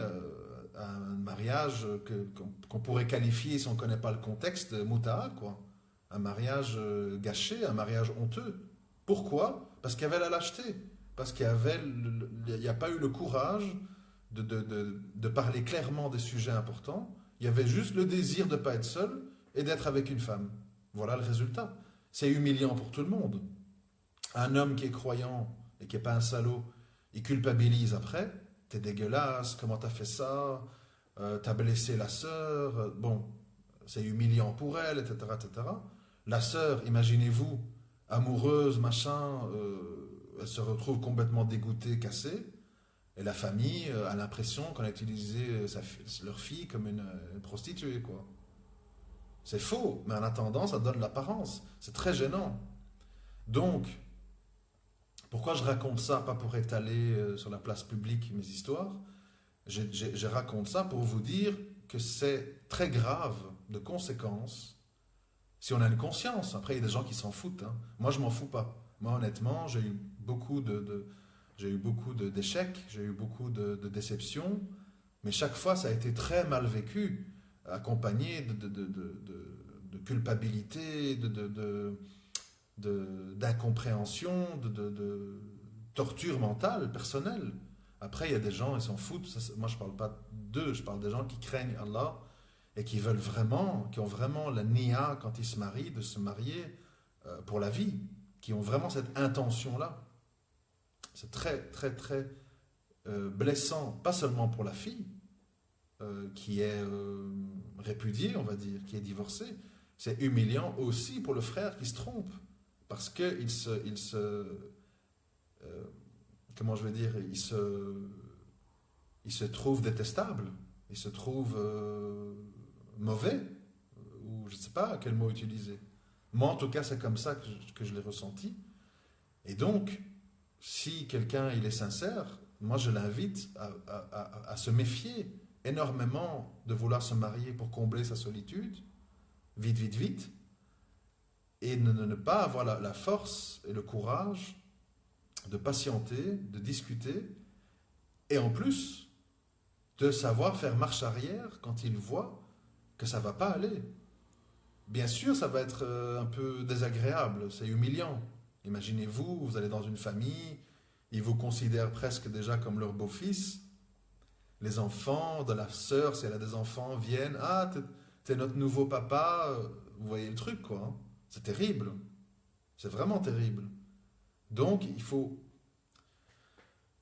A: à un mariage qu'on pourrait qualifier, si on ne connaît pas le contexte, de moutaa, quoi. Un mariage gâché, un mariage honteux. Pourquoi? Parce qu'il y avait la lâcheté. Parce il n'y a pas eu le courage de parler clairement des sujets importants. Il y avait juste le désir de ne pas être seul et d'être avec une femme. Voilà le résultat. C'est humiliant pour tout le monde. Un homme qui est croyant et qui n'est pas un salaud, il culpabilise après. T'es dégueulasse, comment t'as fait ça? T'as blessé la sœur. Bon, c'est humiliant pour elle, etc., etc. La sœur, imaginez-vous, amoureuse, machin, elle se retrouve complètement dégoûtée, cassée, et la famille a l'impression qu'on a utilisé leur fille comme une prostituée, quoi. C'est faux, mais en attendant, ça donne l'apparence. C'est très gênant. Donc, pourquoi je raconte ça? Pas pour étaler sur la place publique mes histoires. Je raconte ça pour vous dire que c'est très grave de conséquences si on a une conscience. Après, il y a des gens qui s'en foutent, hein. Moi, je m'en fous pas. Moi, honnêtement, j'ai eu beaucoup d'échecs, j'ai eu beaucoup de déceptions, mais chaque fois, ça a été très mal vécu, accompagné de culpabilité, d'incompréhension, de torture mentale, personnelle. Après, il y a des gens, ils s'en foutent. Moi, je ne parle pas d'eux, je parle des gens qui craignent Allah et qui veulent vraiment, qui ont vraiment la nia quand ils se marient, de se marier pour la vie, qui ont vraiment cette intention-là. C'est très, très, très blessant, pas seulement pour la fille, qui est répudiée, on va dire, qui est divorcée, c'est humiliant aussi pour le frère qui se trompe, parce qu'il comment je vais dire, il se trouve détestable, il se trouve mauvais, ou je ne sais pas quel mot utiliser. Moi, en tout cas, c'est comme ça que je l'ai ressenti. Et donc, si quelqu'un il est sincère, moi je l'invite à se méfier énormément de vouloir se marier pour combler sa solitude, vite, vite, vite, et ne pas avoir la force et le courage de patienter, de discuter, et en plus de savoir faire marche arrière quand il voit que ça ne va pas aller. Bien sûr, ça va être un peu désagréable, c'est humiliant. Imaginez-vous, vous allez dans une famille, ils vous considèrent presque déjà comme leur beau-fils. Les enfants de la sœur, si elle a des enfants, viennent, ah, t'es notre nouveau papa. Vous voyez le truc, quoi, hein. C'est terrible. C'est vraiment terrible. Donc, il faut...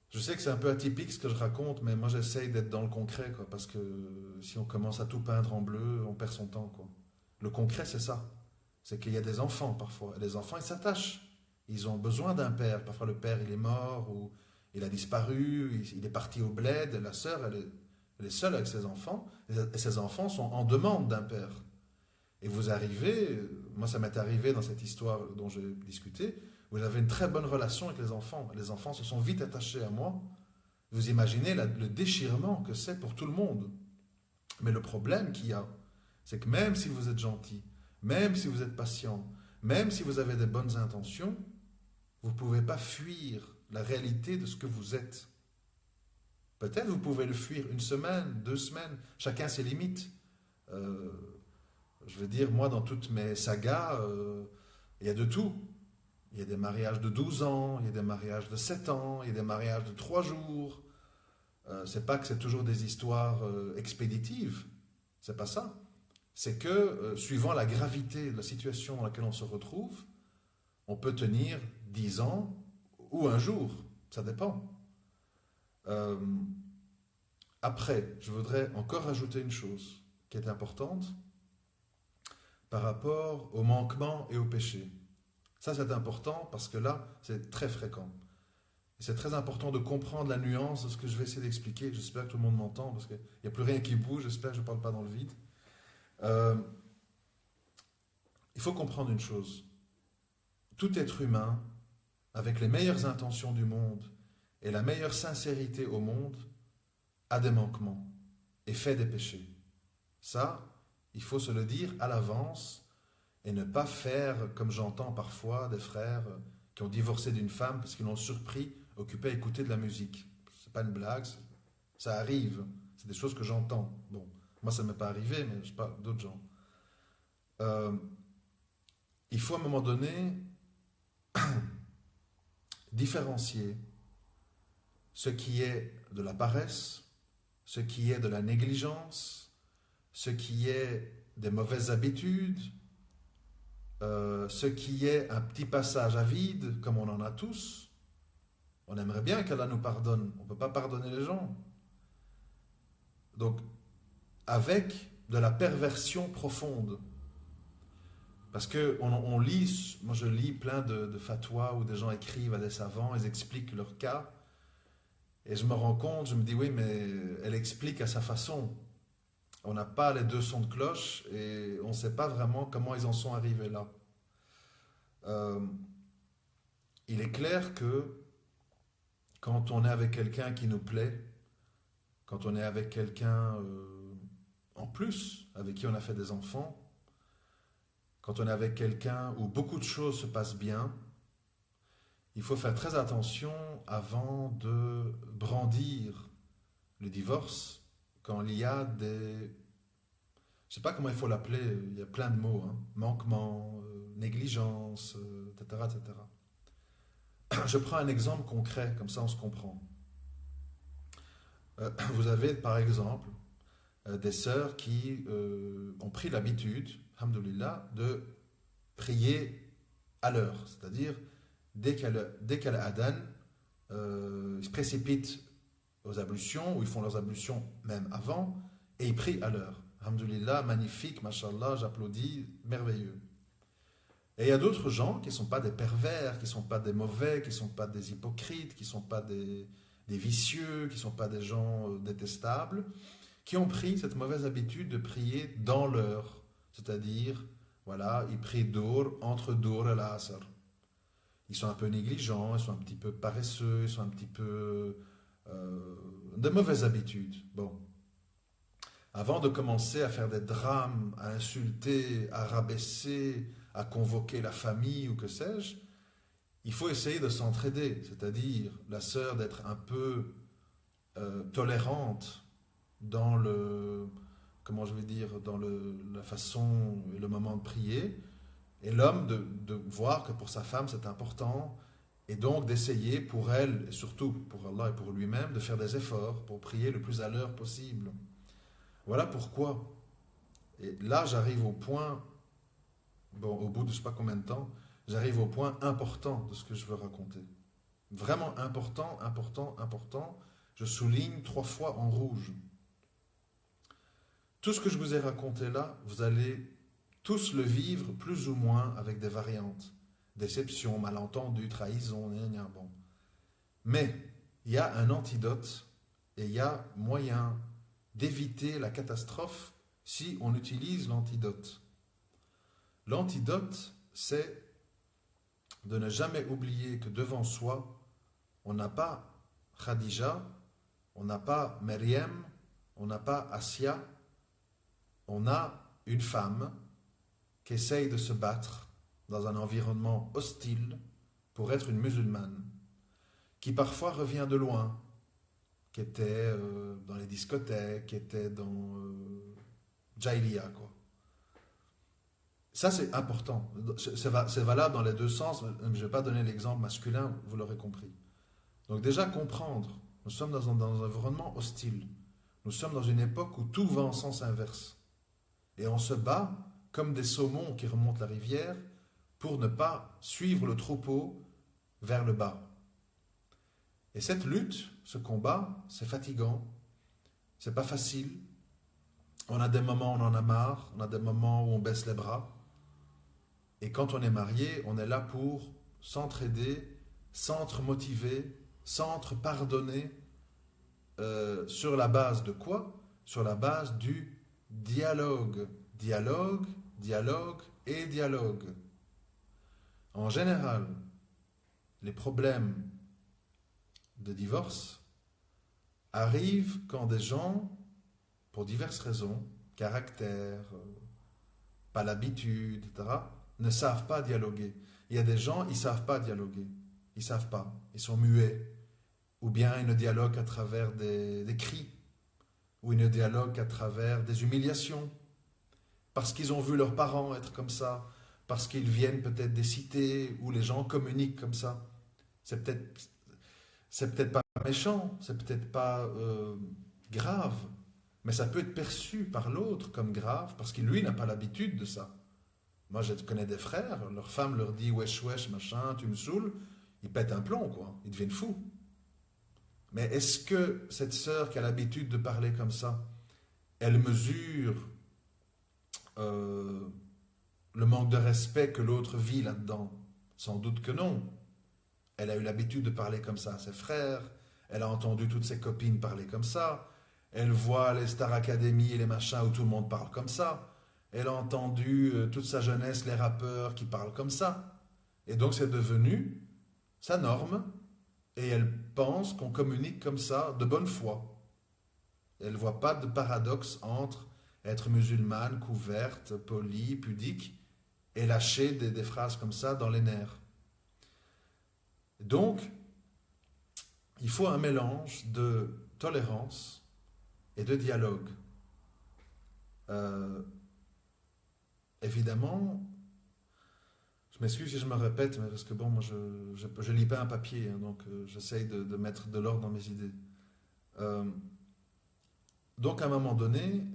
A: Je sais que c'est un peu atypique ce que je raconte, mais moi j'essaye d'être dans le concret, quoi, parce que si on commence à tout peindre en bleu, on perd son temps, quoi. Le concret, c'est ça. C'est qu'il y a des enfants, parfois. Et les enfants, ils s'attachent. Ils ont besoin d'un père. Parfois, le père, il est mort, ou il a disparu, il est parti au bled, et la sœur, elle est seule avec ses enfants, et ses enfants sont en demande d'un père. Et vous arrivez, moi ça m'est arrivé dans cette histoire dont j'ai discuté, vous avez une très bonne relation avec les enfants se sont vite attachés à moi. Vous imaginez le déchirement que c'est pour tout le monde. Mais le problème qu'il y a, c'est que même si vous êtes gentil, même si vous êtes patient, même si vous avez des bonnes intentions, vous ne pouvez pas fuir la réalité de ce que vous êtes. Peut-être vous pouvez le fuir une semaine, 2 semaines, chacun ses limites. Je veux dire, moi, dans toutes mes sagas, il y a de tout. Il y a des mariages de 12 ans, il y a des mariages de 7 ans, il y a des mariages de 3 jours. C'est pas que c'est toujours des histoires expéditives. C'est pas ça. C'est que, suivant la gravité de la situation dans laquelle on se retrouve, on peut tenir 10 ans ou un jour. Ça dépend. Après, je voudrais encore rajouter une chose qui est importante par rapport au manquement et au péché. Ça, c'est important parce que là, c'est très fréquent. Et c'est très important de comprendre la nuance de ce que je vais essayer d'expliquer. J'espère que tout le monde m'entend parce qu'il n'y a plus rien qui bouge. J'espère que je ne parle pas dans le vide. Il faut comprendre une chose. Tout être humain, avec les meilleures intentions du monde et la meilleure sincérité au monde, a des manquements et fait des péchés. Ça, il faut se le dire à l'avance et ne pas faire, comme j'entends parfois, des frères qui ont divorcé d'une femme parce qu'ils l'ont surpris occupé à écouter de la musique. C'est pas une blague, ça arrive. C'est des choses que j'entends. Bon, moi ça ne m'est pas arrivé, mais je parle d'autres gens. Il faut à un moment donné différencier ce qui est de la paresse, ce qui est de la négligence, ce qui est des mauvaises habitudes, ce qui est un petit passage à vide, comme on en a tous. On aimerait bien qu'Allah nous pardonne. On ne peut pas pardonner les gens. Donc, avec de la perversion profonde. Parce que on lit, moi je lis plein de fatwas où des gens écrivent à des savants, ils expliquent leur cas, et je me rends compte, je me dis oui, mais elle explique à sa façon. On n'a pas les deux sons de cloche et on ne sait pas vraiment comment ils en sont arrivés là. Euh, il est clair que quand on est avec quelqu'un qui nous plaît, quand on est avec quelqu'un en plus, avec qui on a fait des enfants, quand on est avec quelqu'un où beaucoup de choses se passent bien, il faut faire très attention avant de brandir le divorce quand il y a des... Je ne sais pas comment il faut l'appeler, il y a plein de mots, hein, manquement, négligence, etc., etc. Je prends un exemple concret, comme ça on se comprend. Vous avez par exemple des sœurs qui ont pris l'habitude, alhamdoulilah, de prier à l'heure. C'est-à-dire, dès qu'elle adhan, ils se précipitent aux ablutions, ou ils font leurs ablutions même avant, et ils prient à l'heure. Alhamdoulilah, magnifique, mashallah, j'applaudis, merveilleux. Et il y a d'autres gens qui ne sont pas des pervers, qui ne sont pas des mauvais, qui ne sont pas des hypocrites, qui ne sont pas des vicieux, qui ne sont pas des gens détestables, qui ont pris cette mauvaise habitude de prier dans l'heure. C'est-à-dire, voilà, ils prient Dour, entre Dour et l'Asr. Ils sont un peu négligents, ils sont un petit peu paresseux, ils sont un petit peu de mauvaises habitudes. Bon. Avant de commencer à faire des drames, à insulter, à rabaisser, à convoquer la famille ou que sais-je, il faut essayer de s'entraider, c'est-à-dire la sœur d'être un peu tolérante dans le, comment je vais dire, dans la façon et le moment de prier, et l'homme de voir que pour sa femme c'est important, et donc d'essayer pour elle, et surtout pour Allah et pour lui-même, de faire des efforts pour prier le plus à l'heure possible. Voilà pourquoi. Et là, j'arrive au point, bon, au bout de je ne sais pas combien de temps, j'arrive au point important de ce que je veux raconter. Vraiment important, important, important. Je souligne 3 fois en rouge. Tout ce que je vous ai raconté là, vous allez tous le vivre plus ou moins avec des variantes. Déception, malentendu, trahison, bon. Mais il y a un antidote et il y a moyen d'éviter la catastrophe si on utilise l'antidote. L'antidote, c'est de ne jamais oublier que devant soi, on n'a pas Khadija, on n'a pas Maryam, on n'a pas Assia, on a une femme qui essaye de se battre dans un environnement hostile pour être une musulmane, qui parfois revient de loin, qui était dans les discothèques, qui était dans Jahiliya, quoi. Ça, c'est important. C'est valable dans les deux sens. Je ne vais pas donner l'exemple masculin, vous l'aurez compris. Donc déjà, comprendre. Nous sommes dans un environnement hostile. Nous sommes dans une époque où tout va en sens inverse. Et on se bat comme des saumons qui remontent la rivière pour ne pas suivre le troupeau vers le bas. Et cette lutte, ce combat, c'est fatigant, c'est pas facile. On a des moments où on en a marre, on a des moments où on baisse les bras. Et quand on est marié, on est là pour s'entraider, s'entre-motiver, s'entre-pardonner. Sur la base de quoi? Sur la base du dialogue. Dialogue, dialogue et dialogue. En général, les problèmes de divorce arrivent quand des gens, pour diverses raisons, caractère, pas l'habitude, etc., ne savent pas dialoguer. Il y a des gens, ils ne savent pas dialoguer. Ils ne savent pas. Ils sont muets. Ou bien ils ne dialoguent qu'à travers des cris. Ou ils ne dialoguent qu'à travers des humiliations. Parce qu'ils ont vu leurs parents être comme ça. Parce qu'ils viennent peut-être des cités où les gens communiquent comme ça. C'est peut-être pas méchant, c'est peut-être pas grave, mais ça peut être perçu par l'autre comme grave parce qu'il lui n'a pas l'habitude de ça. Moi, je connais des frères, leur femme leur dit wesh wesh machin, tu me saoules, ils pètent un plomb quoi, ils deviennent fous. Mais est-ce que cette sœur qui a l'habitude de parler comme ça, elle mesure le manque de respect que l'autre vit là-dedans? Sans doute que non. Elle a eu l'habitude de parler comme ça à ses frères, elle a entendu toutes ses copines parler comme ça, elle voit les Star Academy et les machins où tout le monde parle comme ça, elle a entendu toute sa jeunesse les rappeurs qui parlent comme ça. Et donc c'est devenu sa norme, et elle pense qu'on communique comme ça de bonne foi. Elle ne voit pas de paradoxe entre être musulmane, couverte, polie, pudique, et lâcher des phrases comme ça dans les nerfs. Donc, il faut un mélange de tolérance et de dialogue. Euh, Évidemment, je m'excuse si je me répète, mais parce que bon, moi je lis pas un papier, hein, donc j'essaye de mettre de l'ordre dans mes idées. Euh, donc à un moment donné,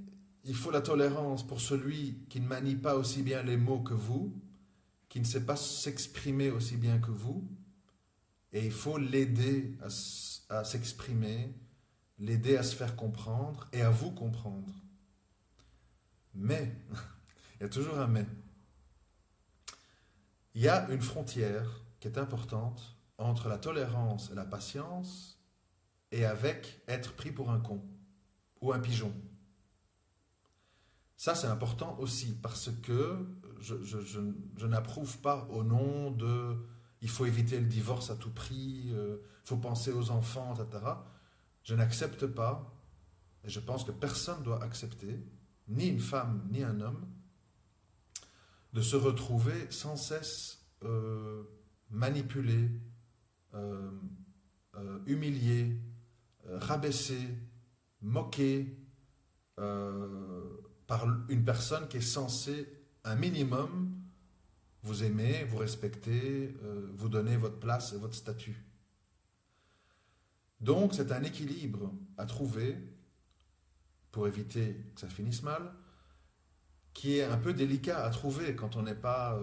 A: il faut la tolérance pour celui qui ne manie pas aussi bien les mots que vous, qui ne sait pas s'exprimer aussi bien que vous, et il faut l'aider à s'exprimer, l'aider à se faire comprendre et à vous comprendre. Mais, il y a toujours un mais. Il y a une frontière qui est importante entre la tolérance et la patience et avec être pris pour un con ou un pigeon. Ça, c'est important aussi parce que je n'approuve pas au nom de il faut éviter le divorce à tout prix, il faut penser aux enfants, etc. Je n'accepte pas, et je pense que personne ne doit accepter, ni une femme, ni un homme, de se retrouver sans cesse manipulé, euh, humilié, rabaissé, moqué par une personne qui est censée, un minimum, vous aimer, vous respecter, vous donner votre place et votre statut. Donc c'est un équilibre à trouver pour éviter que ça finisse mal, qui est un peu délicat à trouver quand on n'est pas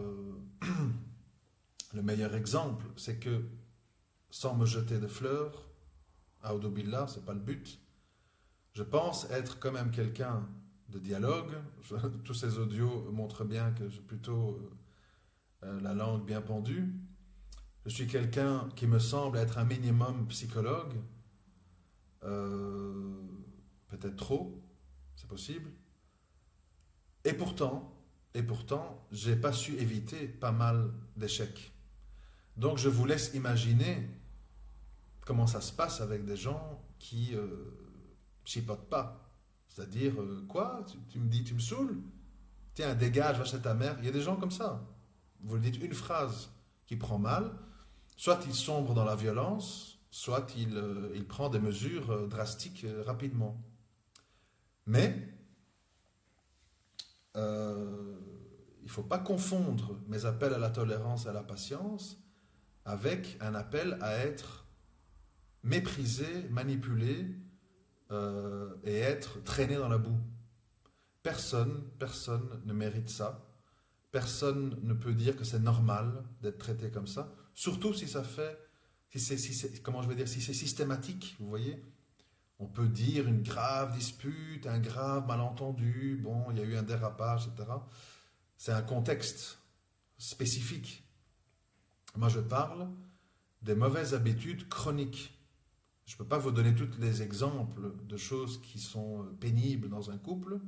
A: le meilleur exemple, c'est que sans me jeter de fleurs, à Audobillah, c'est pas le but. Je pense être quand même quelqu'un de dialogue. Tous ces audios montrent bien que j'ai plutôt la langue bien pendue. Je suis quelqu'un qui me semble être un minimum psychologue, euh, peut-être trop, c'est possible. Et pourtant, j'ai pas su éviter pas mal d'échecs. Donc je vous laisse imaginer comment ça se passe avec des gens qui chipotent pas. C'est-à-dire, quoi? Tu me dis, tu me saoules? Tiens, dégage, va chez ta mère. Il y a des gens comme ça. Vous lui dites une phrase qui prend mal, soit il sombre dans la violence, soit il prend des mesures drastiques rapidement. Mais il ne faut pas confondre mes appels à la tolérance et à la patience avec un appel à être méprisé, manipulé et être traîné dans la boue. Personne ne mérite ça. Personne ne peut dire que c'est normal d'être traité comme ça. Surtout si ça fait, comment je vais dire, si c'est systématique, vous voyez. On peut dire une grave dispute, un grave malentendu, bon, il y a eu un dérapage, etc. C'est un contexte spécifique. Moi, je parle des mauvaises habitudes chroniques. Je ne peux pas vous donner tous les exemples de choses qui sont pénibles dans un couple.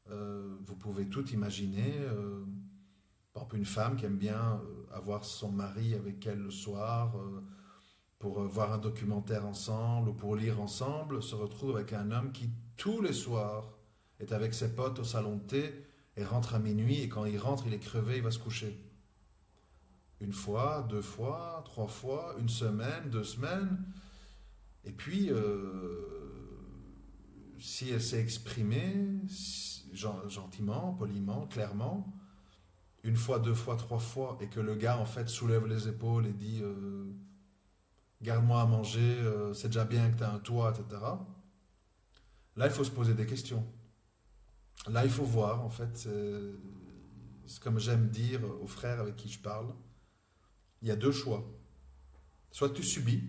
A: Vous pouvez tout imaginer. Par exemple, une femme qui aime bien avoir son mari avec elle le soir pour voir un documentaire ensemble ou pour lire ensemble, se retrouve avec un homme qui, tous les soirs, est avec ses potes au salon de thé et rentre à minuit, et quand il rentre, il est crevé, il va se coucher. Une fois, deux fois, trois fois, une semaine, 2 semaines. Et puis, si elle s'est exprimée gentiment, poliment, clairement, une fois, deux fois, trois fois, et que le gars, en fait, soulève les épaules et dit garde-moi à manger, c'est déjà bien que tu as un toit, etc. Là, il faut se poser des questions. Là, il faut voir, en fait, c'est comme j'aime dire aux frères avec qui je parle, il y a deux choix. Soit tu subis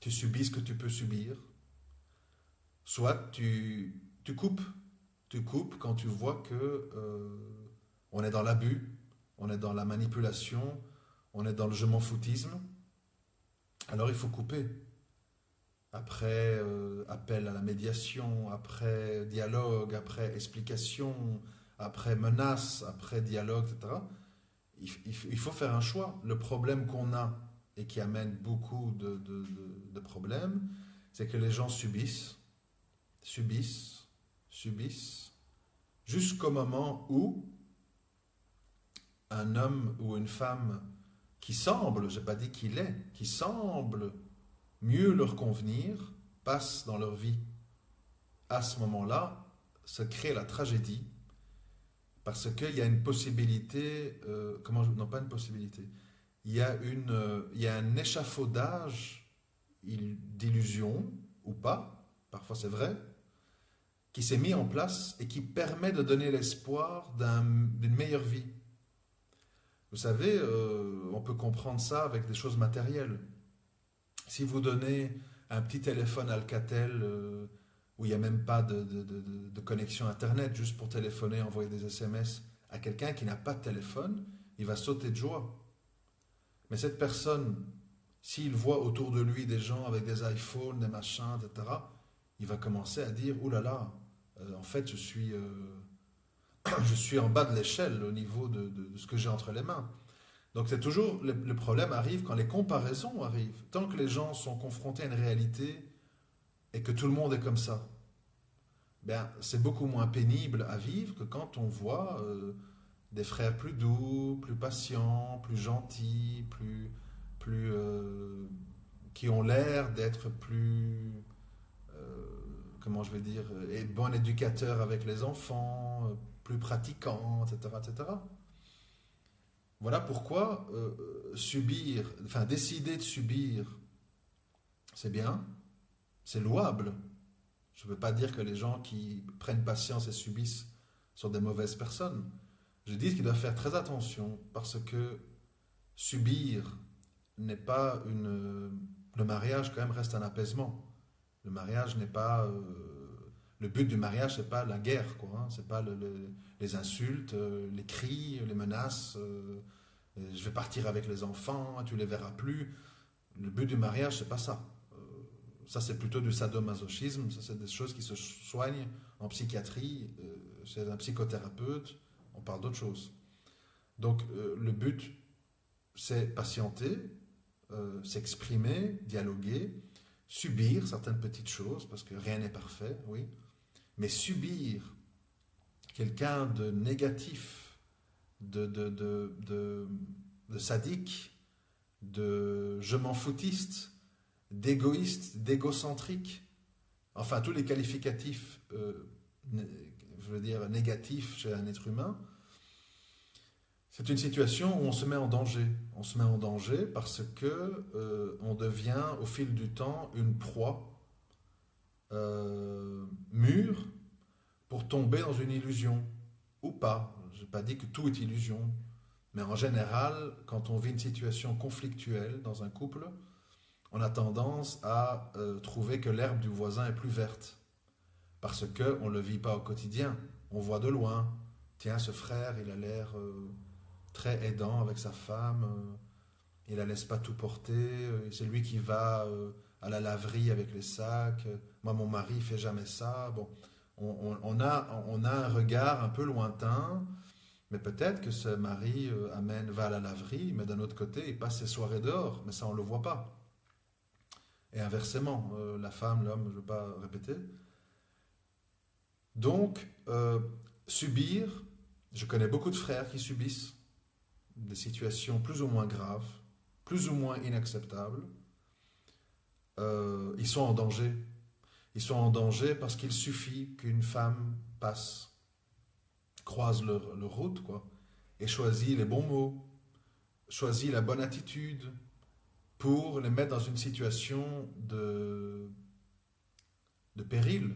A: ce que tu peux subir, soit tu coupes Tu coupes quand tu vois que on est dans l'abus, on est dans la manipulation, on est dans le je m'en foutisme. Alors il faut couper. Après appel à la médiation, après dialogue, après explication, après menace, après dialogue, etc. Il faut faire un choix. Le problème qu'on a et qui amène beaucoup de problèmes, c'est que les gens subissent, subissent, subissent, jusqu'au moment où un homme ou une femme qui semble, je n'ai pas dit qu'il est, qui semble mieux leur convenir, passe dans leur vie. À ce moment-là, se crée la tragédie, parce qu'il y a une possibilité, non pas une possibilité, il y a un échafaudage d'illusions, ou pas, parfois c'est vrai, qui s'est mis en place et qui permet de donner l'espoir d'une meilleure vie. Vous savez, on peut comprendre ça avec des choses matérielles. Si vous donnez un petit téléphone Alcatel où il n'y a même pas de connexion Internet, juste pour téléphoner, envoyer des SMS à quelqu'un qui n'a pas de téléphone, il va sauter de joie. Mais cette personne, s'il voit autour de lui des gens avec des iPhones, des machins, etc., il va commencer à dire « Ouh là là, en fait, je suis en bas de l'échelle au niveau de ce que j'ai entre les mains. » Donc c'est toujours, le problème arrive quand les comparaisons arrivent. Tant que les gens sont confrontés à une réalité et que tout le monde est comme ça, ben, c'est beaucoup moins pénible à vivre que quand on voit des frères plus doux, plus patients, plus gentils, qui ont l'air d'être plus, comment je vais dire, et bon éducateur avec les enfants, plus pratiquants, etc., etc. Voilà pourquoi décider de subir, c'est bien, c'est louable. Je ne veux pas dire que les gens qui prennent patience et subissent sont des mauvaises personnes. Je dis qu'ils doivent faire très attention parce que subir n'est pas une... Le mariage, quand même, reste un apaisement. Le mariage n'est pas... Le but du mariage, c'est pas la guerre, quoi. Hein. C'est pas les insultes, les cris, les menaces. Je vais partir avec les enfants, tu les verras plus. Le but du mariage, c'est pas ça. Ça, c'est plutôt du sadomasochisme. Ça, c'est des choses qui se soignent en psychiatrie, chez un psychothérapeute. On parle d'autre chose. Donc, le but, c'est patienter, s'exprimer, dialoguer, subir certaines petites choses, parce que rien n'est parfait, oui. Mais subir quelqu'un de négatif, de sadique, de je m'en foutiste, d'égoïste, d'égocentrique, enfin tous les qualificatifs, je veux dire, négatifs chez un être humain, c'est une situation où on se met en danger. On se met en danger parce que on devient au fil du temps une proie mûre pour tomber dans une illusion ou pas. Je n'ai pas dit que tout est illusion, mais en général, quand on vit une situation conflictuelle dans un couple, on a tendance à trouver que l'herbe du voisin est plus verte parce qu'on ne le vit pas au quotidien. On voit de loin, tiens, ce frère, il a l'air très aidant avec sa femme, il la laisse pas tout porter, c'est lui qui va à la laverie avec les sacs, moi mon mari fait jamais ça. Bon, on a un regard un peu lointain, mais peut-être que ce mari va à la laverie, mais d'un autre côté, il passe ses soirées dehors, mais ça on le voit pas. Et inversement, la femme, l'homme, je ne veux pas répéter. Donc, subir, je connais beaucoup de frères qui subissent des situations plus ou moins graves, plus ou moins inacceptables. Ils sont en danger. Ils sont en danger parce qu'il suffit qu'une femme passe, croise leur route, quoi, et choisit les bons mots, choisit la bonne attitude pour les mettre dans une situation de péril,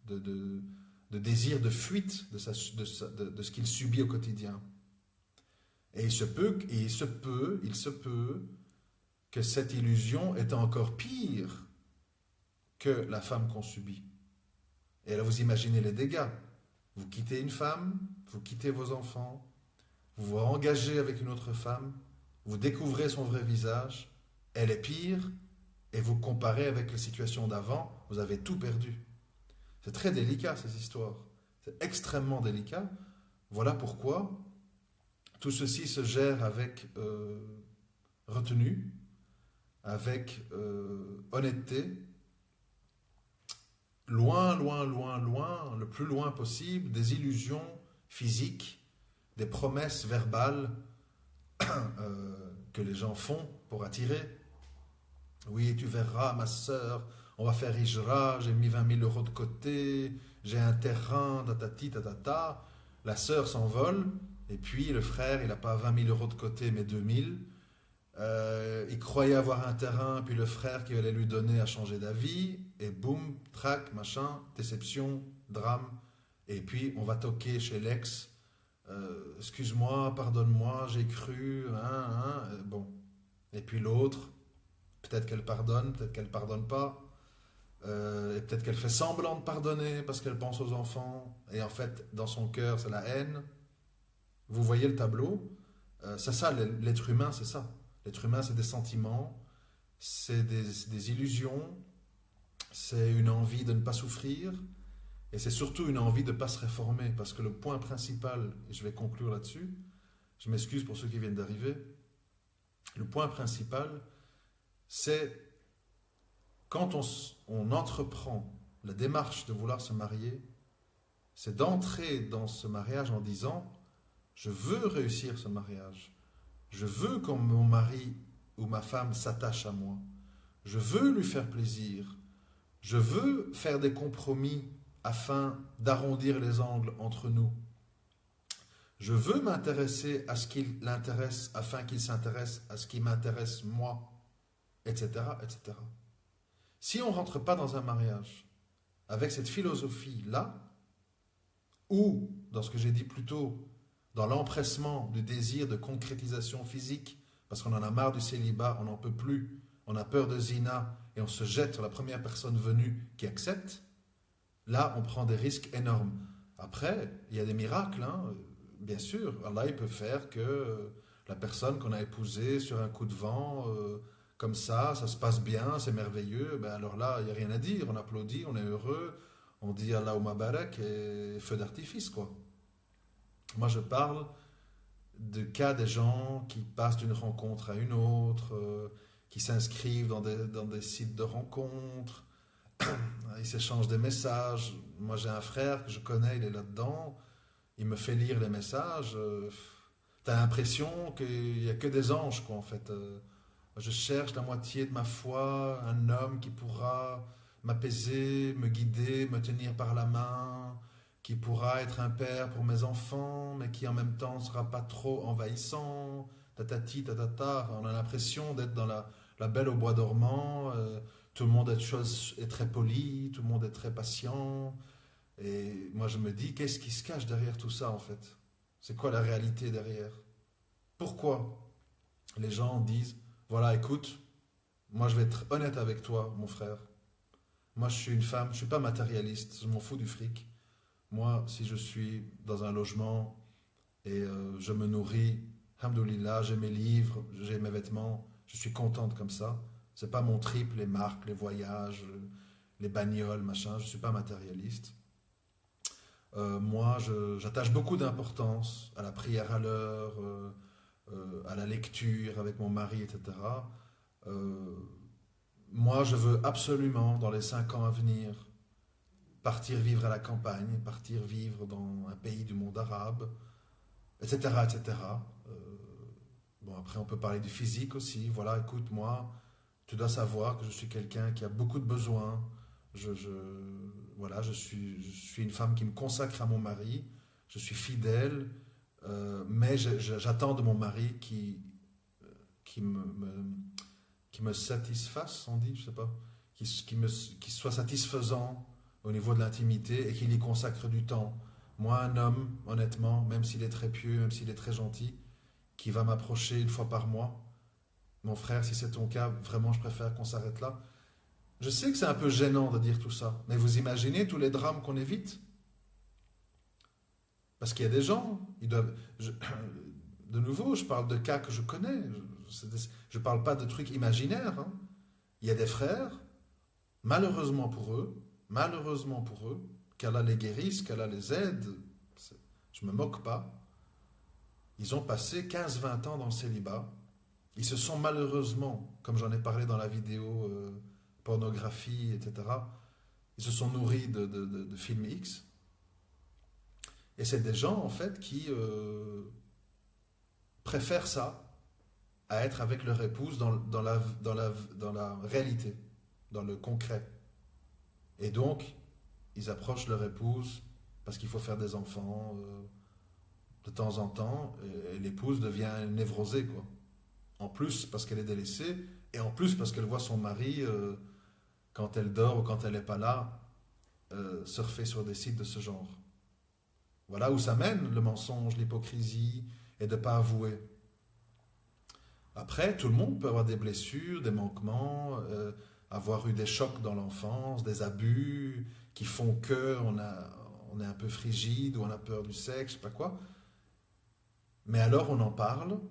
A: de désir de fuite de ce qu'il subit au quotidien. Et il se peut que cette illusion est encore pire que la femme qu'on subit. Et là, vous imaginez les dégâts. Vous quittez une femme, vous quittez vos enfants, vous vous engagez avec une autre femme, vous découvrez son vrai visage, elle est pire, et vous comparez avec la situation d'avant, vous avez tout perdu. C'est très délicat ces histoires. C'est extrêmement délicat. Voilà pourquoi tout ceci se gère avec retenue, avec honnêteté, loin, loin, loin, loin, le plus loin possible des illusions physiques, des promesses verbales que les gens font pour attirer. Oui, tu verras, ma sœur, on va faire Hijra, j'ai mis 20 000 euros de côté, j'ai un terrain, tatati, tatata. La sœur s'envole, et puis le frère, il n'a pas 20 000 euros de côté, mais 2 000. Il croyait avoir un terrain, puis le frère qui allait lui donner a changé d'avis, et boum, trac, machin, déception, drame. Et puis on va toquer chez l'ex. Excuse-moi, pardonne-moi, j'ai cru, bon. Et puis l'autre, peut-être qu'elle pardonne, peut-être qu'elle pardonne pas. Et peut-être qu'elle fait semblant de pardonner parce qu'elle pense aux enfants. Et en fait, dans son cœur, c'est la haine. Vous voyez le tableau. C'est ça, l'être humain, c'est ça. L'être humain, c'est des sentiments, c'est des illusions, c'est une envie de ne pas souffrir. Et c'est surtout une envie de ne pas se réformer. Parce que le point principal, et je vais conclure là-dessus, je m'excuse pour ceux qui viennent d'arriver, le point principal, c'est quand on entreprend la démarche de vouloir se marier, c'est d'entrer dans ce mariage en disant « Je veux réussir ce mariage. Je veux que mon mari ou ma femme s'attache à moi. Je veux lui faire plaisir. Je veux faire des compromis afin d'arrondir les angles entre nous. Je veux m'intéresser à ce qui l'intéresse afin qu'il s'intéresse à ce qui m'intéresse moi, etc., etc. » Si on ne rentre pas dans un mariage avec cette philosophie-là, ou, dans ce que j'ai dit plus tôt, dans l'empressement du désir de concrétisation physique, parce qu'on en a marre du célibat, on n'en peut plus, on a peur de zina, et on se jette sur la première personne venue qui accepte, là, on prend des risques énormes. Après, il y a des miracles, hein. Bien sûr. Allah, il peut faire que la personne qu'on a épousée sur un coup de vent, comme ça se passe bien, c'est merveilleux, ben alors là, il n'y a rien à dire, on applaudit, on est heureux, on dit Allahumma barak et feu d'artifice, quoi. Moi, je parle de cas des gens qui passent d'une rencontre à une autre, qui s'inscrivent dans des sites de rencontres, ils s'échangent des messages. Moi, j'ai un frère que je connais, il est là-dedans, il me fait lire les messages. T'as l'impression qu'il n'y a que des anges, quoi, en fait. Je cherche la moitié de ma foi, un homme qui pourra m'apaiser, me guider, me tenir par la main, qui pourra être un père pour mes enfants, mais qui en même temps ne sera pas trop envahissant, tatati, tatata. On a l'impression d'être dans la belle au bois dormant, tout le monde est très poli, tout le monde est très patient. Et moi je me dis, qu'est-ce qui se cache derrière tout ça en fait? C'est quoi la réalité derrière? Pourquoi les gens disent, voilà, écoute, moi je vais être honnête avec toi, mon frère. Moi je suis une femme, je ne suis pas matérialiste, je m'en fous du fric. Moi, si je suis dans un logement et je me nourris, alhamdoulilah, j'ai mes livres, j'ai mes vêtements, je suis contente comme ça. C'est pas mon trip, les marques, les voyages, les bagnoles, machin, je ne suis pas matérialiste. Moi, j'attache beaucoup d'importance à la prière à l'heure, à la lecture avec mon mari, etc. Moi, je veux absolument, dans les 5 ans à venir, partir vivre à la campagne, partir vivre dans un pays du monde arabe, etc., etc. Bon, après, on peut parler du physique aussi. Voilà, écoute, moi, tu dois savoir que je suis quelqu'un qui a beaucoup de besoins. Voilà, je suis une femme qui me consacre à mon mari. Je suis fidèle, mais j'attends de mon mari qui me satisfasse, on dit, je sais pas, qui soit satisfaisant au niveau de l'intimité et qu'il y consacre du temps. Moi, un homme, honnêtement, même s'il est très pieux, même s'il est très gentil, qui va m'approcher une fois par mois, mon frère, si c'est ton cas, vraiment, je préfère qu'on s'arrête là. Je sais que c'est un peu gênant de dire tout ça, mais vous imaginez tous les drames qu'on évite? Parce qu'il y a des gens, de nouveau, je parle de cas que je connais. Je ne parle pas de trucs imaginaires, hein. Il y a des frères, malheureusement pour eux, qu'Allah les guérisse, qu'Allah les aide, je ne me moque pas. Ils ont passé 15-20 ans dans le célibat. Ils se sont malheureusement, comme j'en ai parlé dans la vidéo pornographie, etc., ils se sont nourris de films X. Et c'est des gens, en fait, qui préfèrent ça à être avec leur épouse dans la réalité, dans le concret. Et donc, ils approchent leur épouse parce qu'il faut faire des enfants de temps en temps, et l'épouse devient névrosée, quoi. En plus, parce qu'elle est délaissée, et en plus, parce qu'elle voit son mari, quand elle dort ou quand elle n'est pas là, surfer sur des sites de ce genre. Voilà où ça mène, le mensonge, l'hypocrisie, et de ne pas avouer. Après, tout le monde peut avoir des blessures, des manquements, avoir eu des chocs dans l'enfance, des abus qui font qu'on est un peu frigide, ou on a peur du sexe, je sais pas quoi. Mais alors on en parle,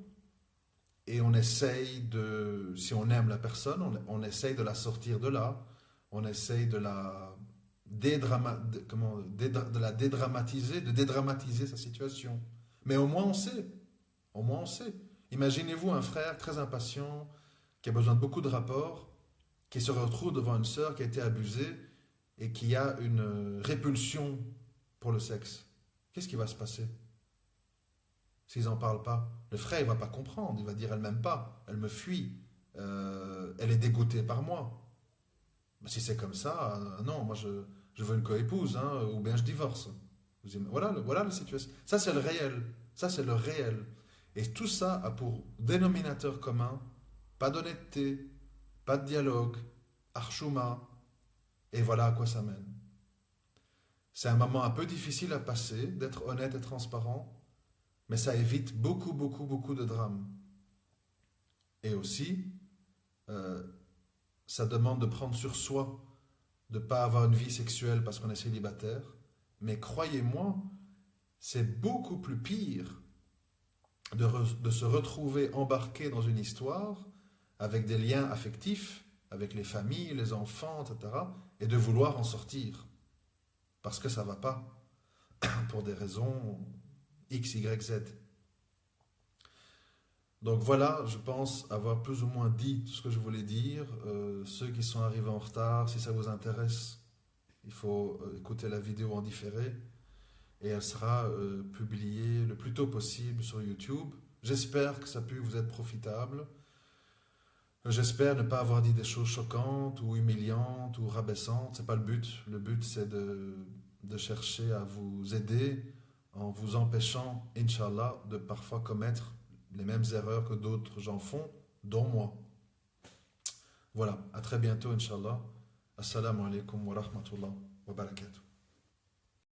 A: et on essaye de, si on aime la personne, on essaye de la sortir de là, on essaye de la dédramatiser, de dédramatiser sa situation. Mais au moins on sait. Imaginez-vous un frère très impatient, qui a besoin de beaucoup de rapports, qui se retrouve devant une sœur qui a été abusée et qui a une répulsion pour le sexe. Qu'est-ce qui va se passer s'ils n'en parlent pas? Le frère, il ne va pas comprendre, il va dire, elle ne m'aime pas, elle me fuit, elle est dégoûtée par moi. Mais si c'est comme ça, non, moi je veux une coépouse, hein, ou bien je divorce. Voilà la situation. Ça c'est le réel. Ça c'est le réel. Et tout ça a pour dénominateur commun pas d'honnêteté, pas de dialogue, archouma, et voilà à quoi ça mène. C'est un moment un peu difficile à passer, d'être honnête et transparent, mais ça évite beaucoup de drames. Et aussi, ça demande de prendre sur soi, de ne pas avoir une vie sexuelle parce qu'on est célibataire. Mais croyez-moi, c'est beaucoup plus pire de se retrouver embarqué dans une histoire avec des liens affectifs, avec les familles, les enfants, etc., et de vouloir en sortir. Parce que ça ne va pas, pour des raisons X, Y, Z. Donc voilà, je pense avoir plus ou moins dit tout ce que je voulais dire. Ceux qui sont arrivés en retard, si ça vous intéresse, il faut écouter la vidéo en différé. Et elle sera publiée le plus tôt possible sur YouTube. J'espère que ça a pu vous être profitable. J'espère ne pas avoir dit des choses choquantes ou humiliantes ou rabaissantes. C'est pas le but. Le but, c'est de chercher à vous aider en vous empêchant, Inch'Allah, de parfois commettre les mêmes erreurs que d'autres gens font, dont moi. Voilà, à très bientôt, Inch'Allah. Assalamu alaikum wa rahmatullah wa barakatuh.